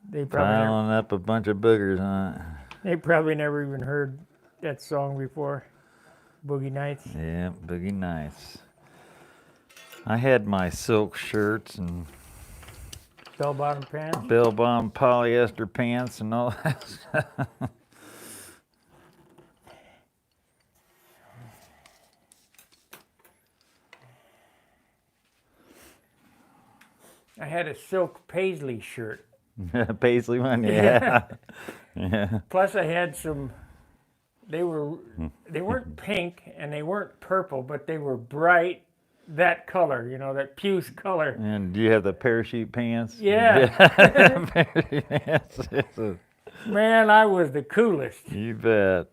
They probably never, Piling up a bunch of boogers on it. they probably never even heard that song before. Boogie Nights. Yeah, Boogie Nights. I had my silk shirts and Bell bottom pants. bell bottom polyester pants and all that stuff. I had a silk paisley shirt. Paisley one, yeah. Yeah. Plus I had some, they weren't pink and they weren't purple, but they were bright, that color, you know, that puce color. And do you have the parachute pants? Yeah. Parachute pants. Man, I was the coolest. You bet.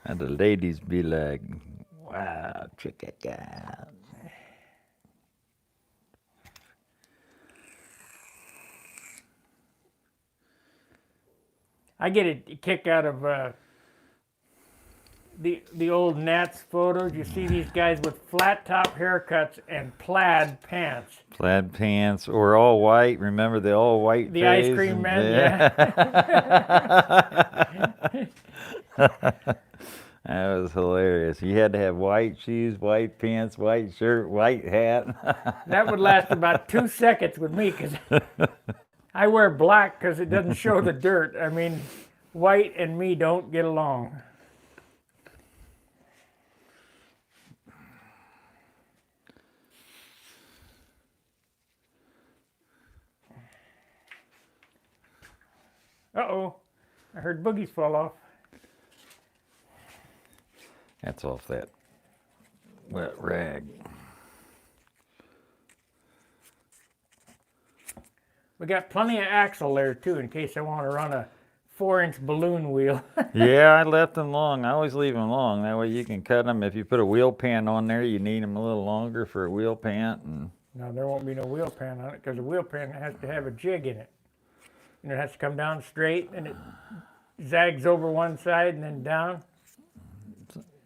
And the ladies be like, wow, check it out. I get a kick out of the old Nats photos. You see these guys with flat top haircuts and plaid pants. Plaid pants or all white. Remember the all white The phase? ice cream man, That was hilarious. You had to have white shoes, white pants, white shirt, white hat. That would last about 2 seconds with me because I wear black because it doesn't show the dirt. I mean, white and me don't get along. Uh-oh, I heard boogies fall off. That's off that wet rag. We got plenty of axle there too in case I want to run a 4-inch balloon wheel. Yeah, I left them long. I always leave them long. That way you can cut them. If you put a wheel pan on there, you need them a little longer for a wheel pan. And No, there won't be no wheel pan on it because the wheel pan has to have a jig in it. And it has to come down straight and it zags over one side and then down.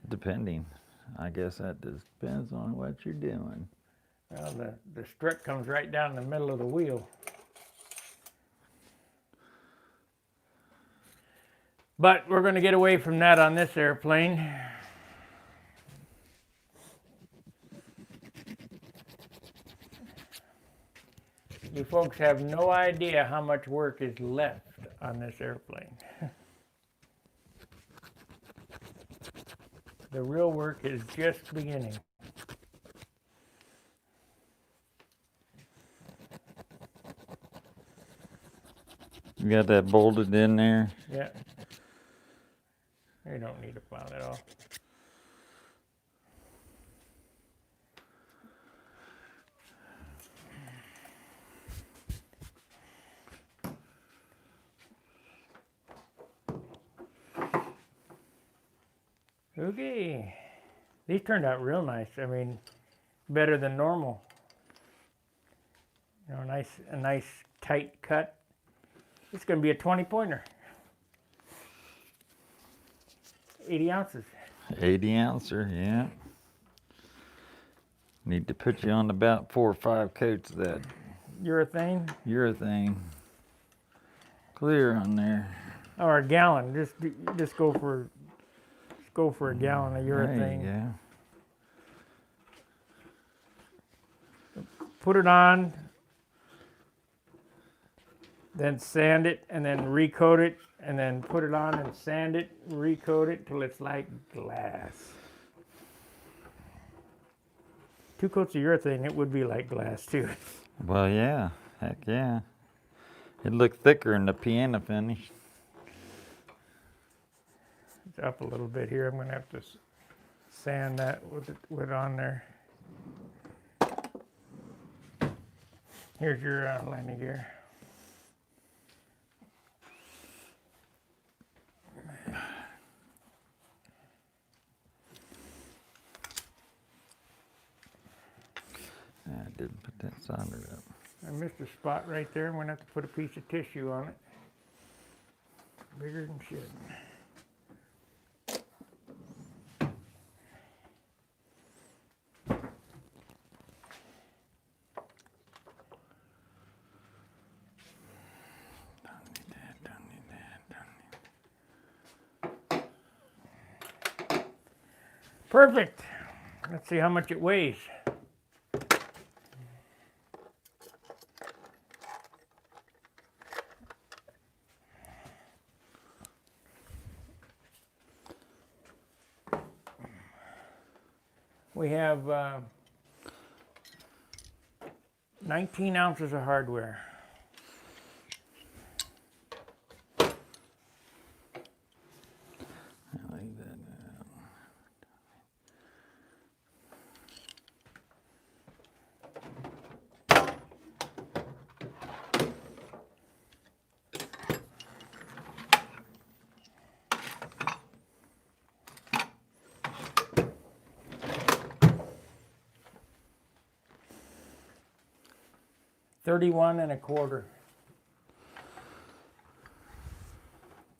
depending, I guess that just depends on what you're doing. Well, the strut comes right down the middle of the wheel. But we're going to get away from that on this airplane. You folks have no idea how much work is left on this airplane. The real work is just beginning. You got that bolted in there? Yeah. You don't need to file it off. Okay. These turned out real nice. I mean, better than normal. You know, a nice tight cut. It's going to be a 20-pointer. 80 ounces. 80 ouncer, yeah. Need to put you on about 4 or 5 coats of that Urethane. urethane. Clear on there. Or a gallon. Just go for a gallon of urethane. There you Put it on, then sand it, and then recoat it, and then put it on and sand it, recoat it till it's like glass. 2 coats of urethane, it would be like glass too. go. Well, yeah. Heck yeah. It'd look thicker in the piano finish. It's up a little bit here. I'm going to have to sand that with it on there. Here's your landing gear. I didn't put that solder up. I missed a spot right there. I'm going to have to put a piece of tissue on it. Bigger than shit. Perfect. Let's see how much it weighs. We have 19 ounces of hardware. I like that. 31 and a quarter.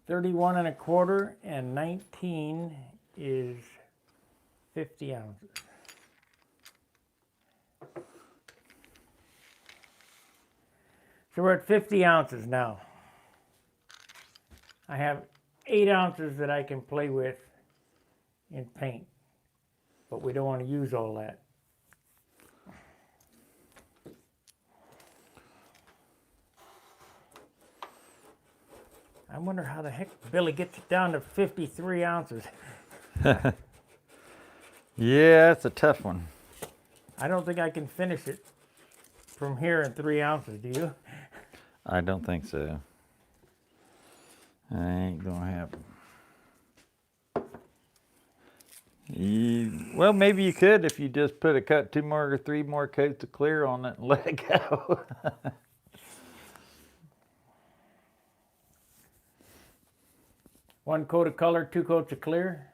31 and a quarter, and 19 is 50 ounces. So we're at 50 ounces now. I have 8 ounces that I can play with in paint, but we don't want to use all that. I wonder how the heck Billy gets it down to 53 ounces. Yeah, it's a tough one. I don't think I can finish it from here in 3 ounces, do you? I don't think so. That ain't gonna happen. Well, maybe you could if you just put 2 more or 3 more coats of clear on it and let it go. One coat of color, 2 coats of clear.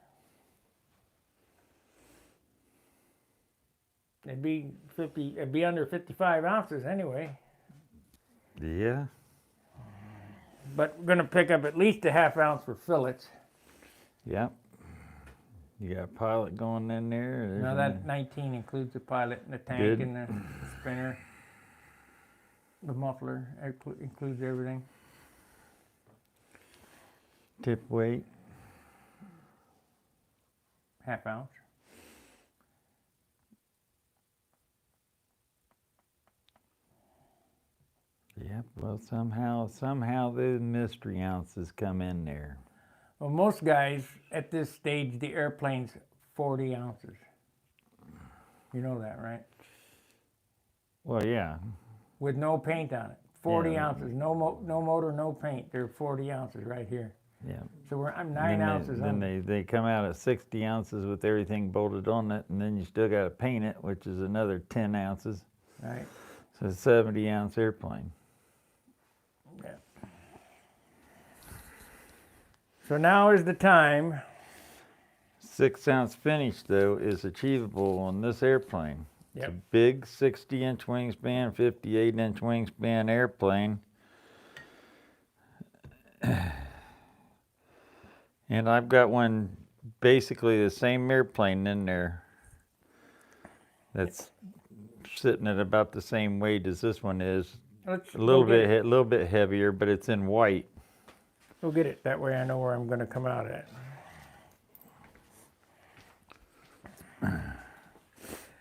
It'd be under 55 ounces anyway. Yeah. But we're gonna pick up at least a half ounce for fillets. Yep. You got a pilot going in there? Now that 19 includes the pilot and the tank Good. and the spinner. The muffler includes everything. Tip weight. Half ounce. Yep. Well, somehow the mystery ounces come in there. Well, most guys at this stage, the airplane's 40 ounces. You know that, right? Well, yeah. With no paint on it. 40 Yeah. ounces. No motor, no paint. They're 40 ounces right here. Yeah. So I'm 9 ounces Then under. they come out at 60 ounces with everything bolted on it, and then you still got to paint it, which is another 10 ounces. Right. So 70-ounce airplane. Yeah. So now is the time. 6-ounce finish, though, is achievable on this airplane. It's Yep. a big 60-inch wingspan, 58-inch wingspan airplane. And I've got one basically the same airplane in there that's sitting at about the same weight as this one is. Let's A little go get it. bit heavier, but it's in white. Go get it. That way I know where I'm going to come out at.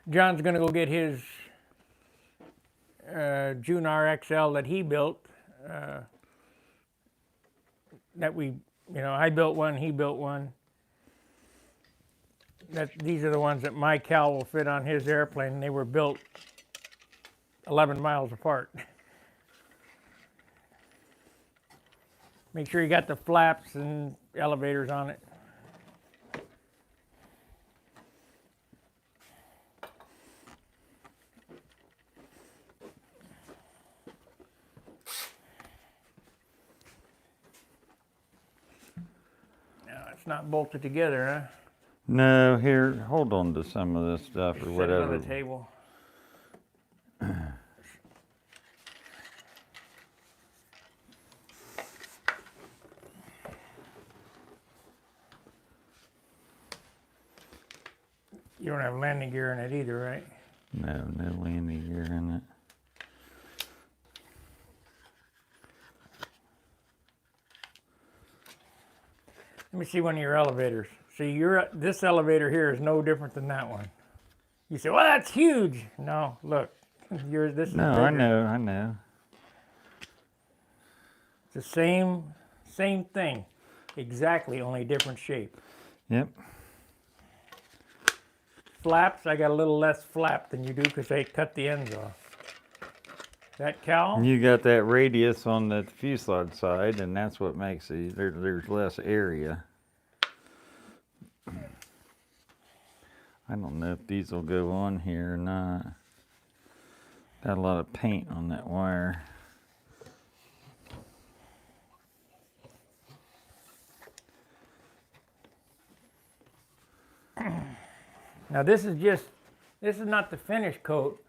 John's going to go get his June RXL that he built. I built one, he built one. These are the ones that my cowl will fit on his airplane. They were built 11 miles apart. Make sure you got the flaps and elevators on it. No, it's not bolted together, huh? No, here, hold on to some of this stuff or Set it whatever. on the table. You don't have landing gear in it either, right? No, no landing gear in it. Let me see one of your elevators. See, this elevator here is no different than that one. You say, well, that's huge. No, look, this is No, bigger. I know. It's the same thing, exactly, only different shape. Yep. Flaps, I got a little less flap than you do because they cut the ends off. That cowl, You got that radius on the fuselage side, and that's what makes it. There's less area. I don't know if these will go on here or not. Got a lot of paint on that wire. now this is not the finish coat,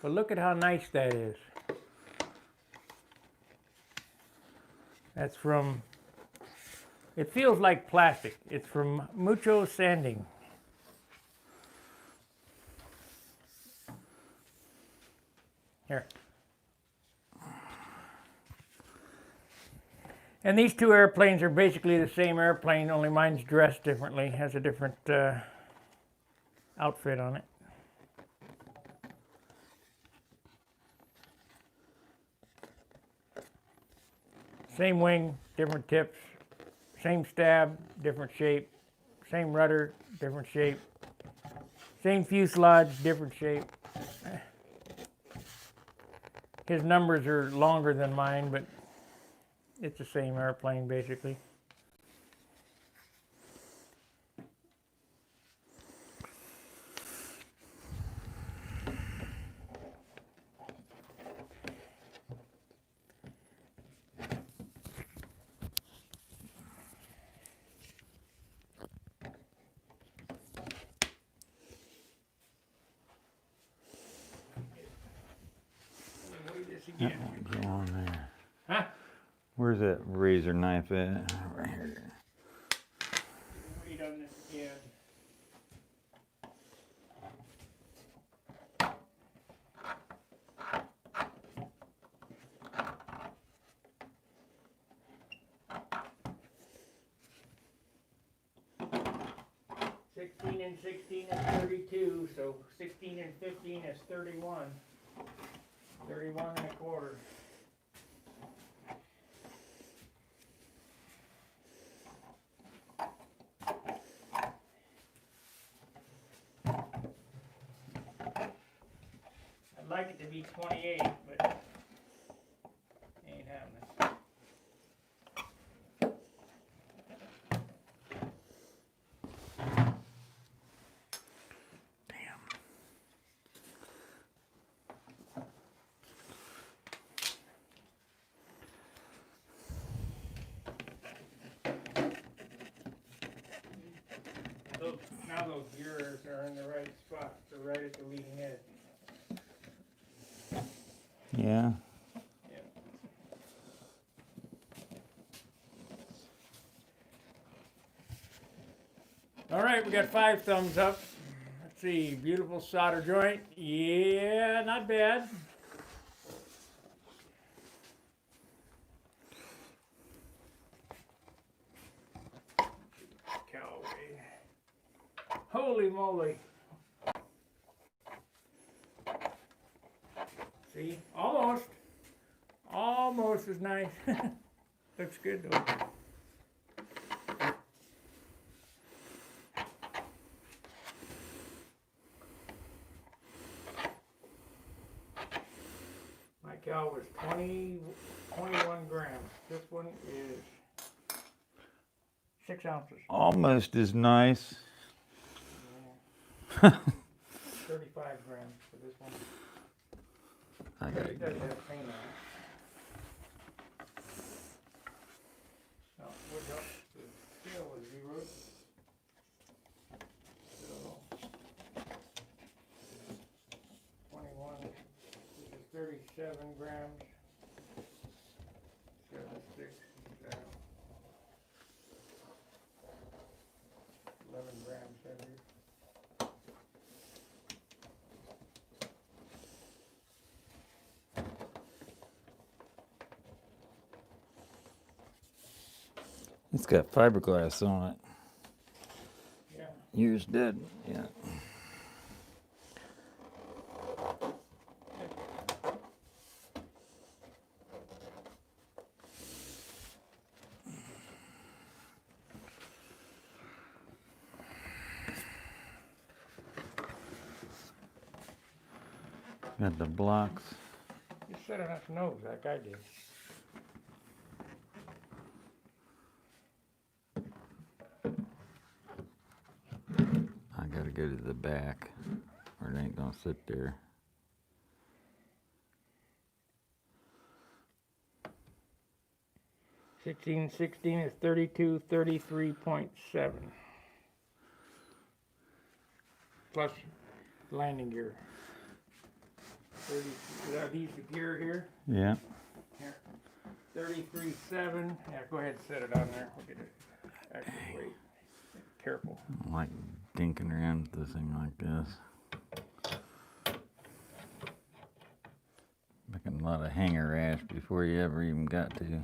but look at how nice that is. That's from, it feels like plastic. It's from Mucho Sanding. Here. And these two airplanes are basically the same airplane, only mine's dressed differently, has a different outfit on it. Same wing, different tips, same stab, different shape, same rudder, different shape, same fuselage, different shape. His numbers are longer than mine, but it's the same airplane basically. That won't go on there. Huh? Where's that razor knife at? Right here. Read on this again. Sixteen and 16 is 32, so 16 and 15 is 31. 31 and a quarter. I'd like it to be 28, but ain't happening. Now those gears are in the right spot, so right at the leading edge. Yeah. All right, we got 5 thumbs up. Let's see, beautiful solder joint. Yeah, not bad. Callaway. Holy moly. See, almost as nice. Looks good though. My cow was 21 grams. This one is 6 ounces. Almost as nice. 35 grams for this one. I got It does have paint on it. No, wood up. The scale was zeroed. So, 21. This is 37 grams. 76. 11 grams heavier. It's got fiberglass on it. Yeah. Yours did, yeah. Got the blocks. You set enough nose like I did. I gotta go to the back, or it ain't gonna sit there. $16.16 is 32.33.7 plus landing gear. 30. Are these the gear here? Yeah. Here. 33.7. Yeah, go ahead and set it on there. We'll get it. Actually, wait. Careful. I like dinking around with this thing like this. Making a lot of hanger rash before you ever even got to.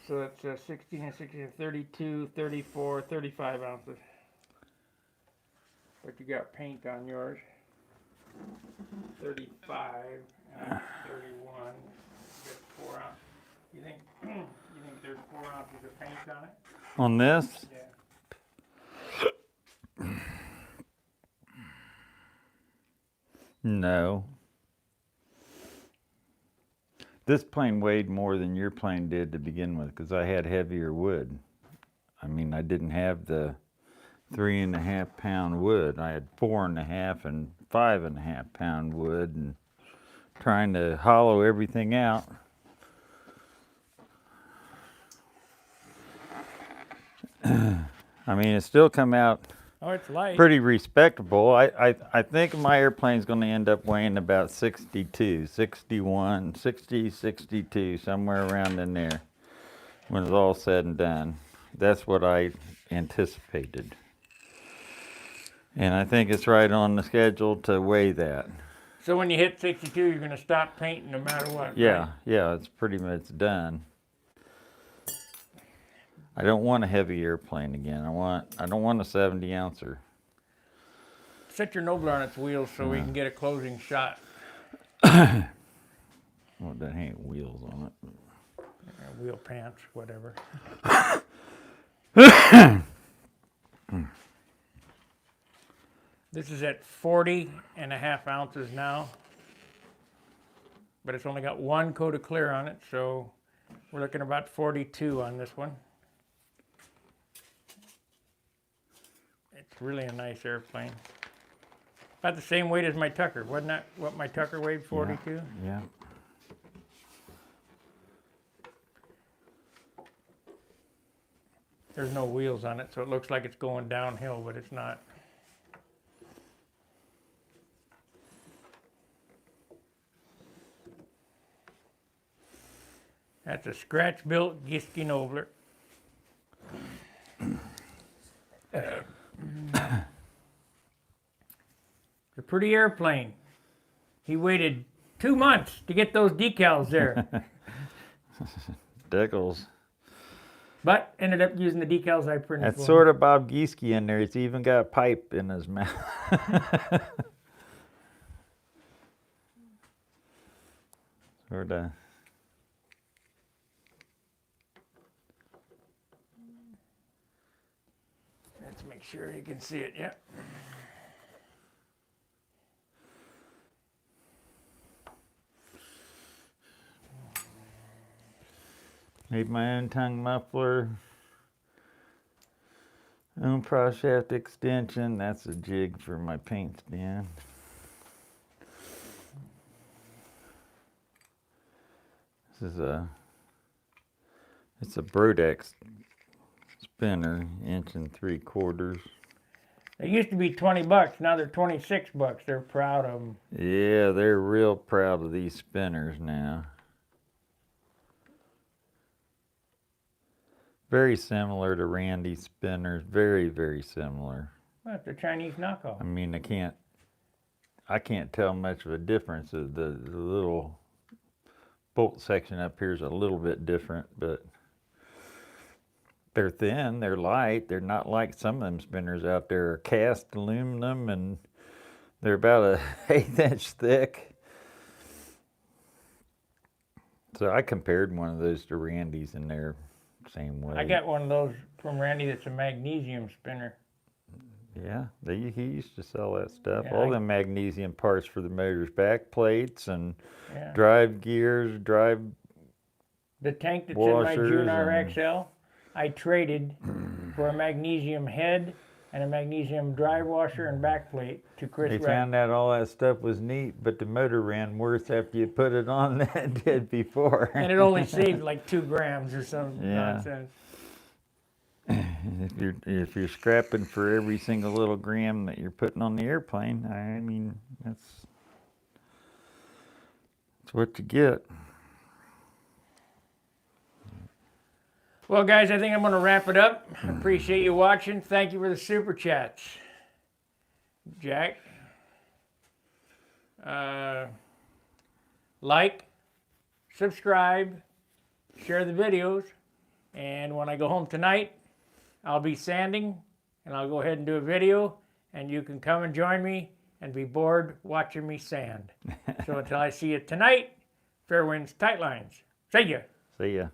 So it's 16 and 16, 32, 34, 35 ounces. But you got paint on yours. 35 and 31. That's 4 ounces. You think there's 4 ounces of paint on it? On this? Yeah. No. This plane weighed more than your plane did to begin with because I had heavier wood. I mean, I didn't have the 3.5 pound wood. I had 4.5 and 5.5 pound wood, and trying to hollow everything out. I mean, it still come out Oh, it's light. pretty respectable. I think my airplane's going to end up weighing about 62, 61, 60, 62, somewhere around in there when it's all said and done. That's what I anticipated. And I think it's right on the schedule to weigh that. So when you hit 62, you're going to stop painting no matter what. Yeah, Right? yeah, it's pretty much done. I don't want a heavy airplane again. I don't want a 70 ouncer. Set your Nobler on its wheels so we can get a closing shot. Well, that ain't wheels on it. Wheel pants, whatever. This is at 40.5 ounces now. But it's only got one coat of clear on it, so we're looking about 42 on this one. It's really a nice airplane. About the same weight as my Tucker. Wasn't that what my Tucker weighed, 42? Yeah. There's no wheels on it, so it looks like it's going downhill, but it's not. That's a scratch-built Giske Nobler. It's a pretty airplane. He waited 2 months to get those decals there, Dickles. but ended up using the decals I printed That's for him. sort of Bob Gieske in there. He's even got a pipe in his mouth. Sort of. Let's make sure you can see it. Yep. Made my own tongue muffler. Own cross shaft extension. That's a jig for my paint stand. It's a Brodex spinner, 1 3/4 inches. They used to be 20 bucks. Now they're 26 bucks. They're proud of them. Yeah, they're real proud of these spinners now. Very similar to Randy's spinners. Very, very similar. Well, it's a Chinese knockoff. I mean, I can't tell much of a difference. The little bolt section up here is a little bit different, but they're thin, they're light. They're not like some of them spinners out there are cast aluminum, and they're about a 1/8 inch thick. So I compared one of those to Randy's, and they're same way. I got one of those from Randy that's a magnesium spinner. Yeah, he used to sell that stuff. Yeah, All them magnesium parts for the motors, back plates and Yeah. drive gears, drive. The tank that's in my Washers June and- RXL, I traded for a magnesium head and a magnesium drive washer and back plate to Chris They Wright. found out all that stuff was neat, but the motor ran worse after you put it on than it did before. And it only saved like 2 grams or some Yeah. nonsense. If you're scrapping for every single little gram that you're putting on the airplane, I mean that's what you get. Well, guys, I think I'm going to wrap it up. Appreciate you watching. Thank you for the super chats, Jack. Like, subscribe, share the videos, and when I go home tonight, I'll be sanding, and I'll go ahead and do a video, and you can come and join me and be bored watching me sand. So until I see you tonight, fair winds, tight lines. See ya. See ya.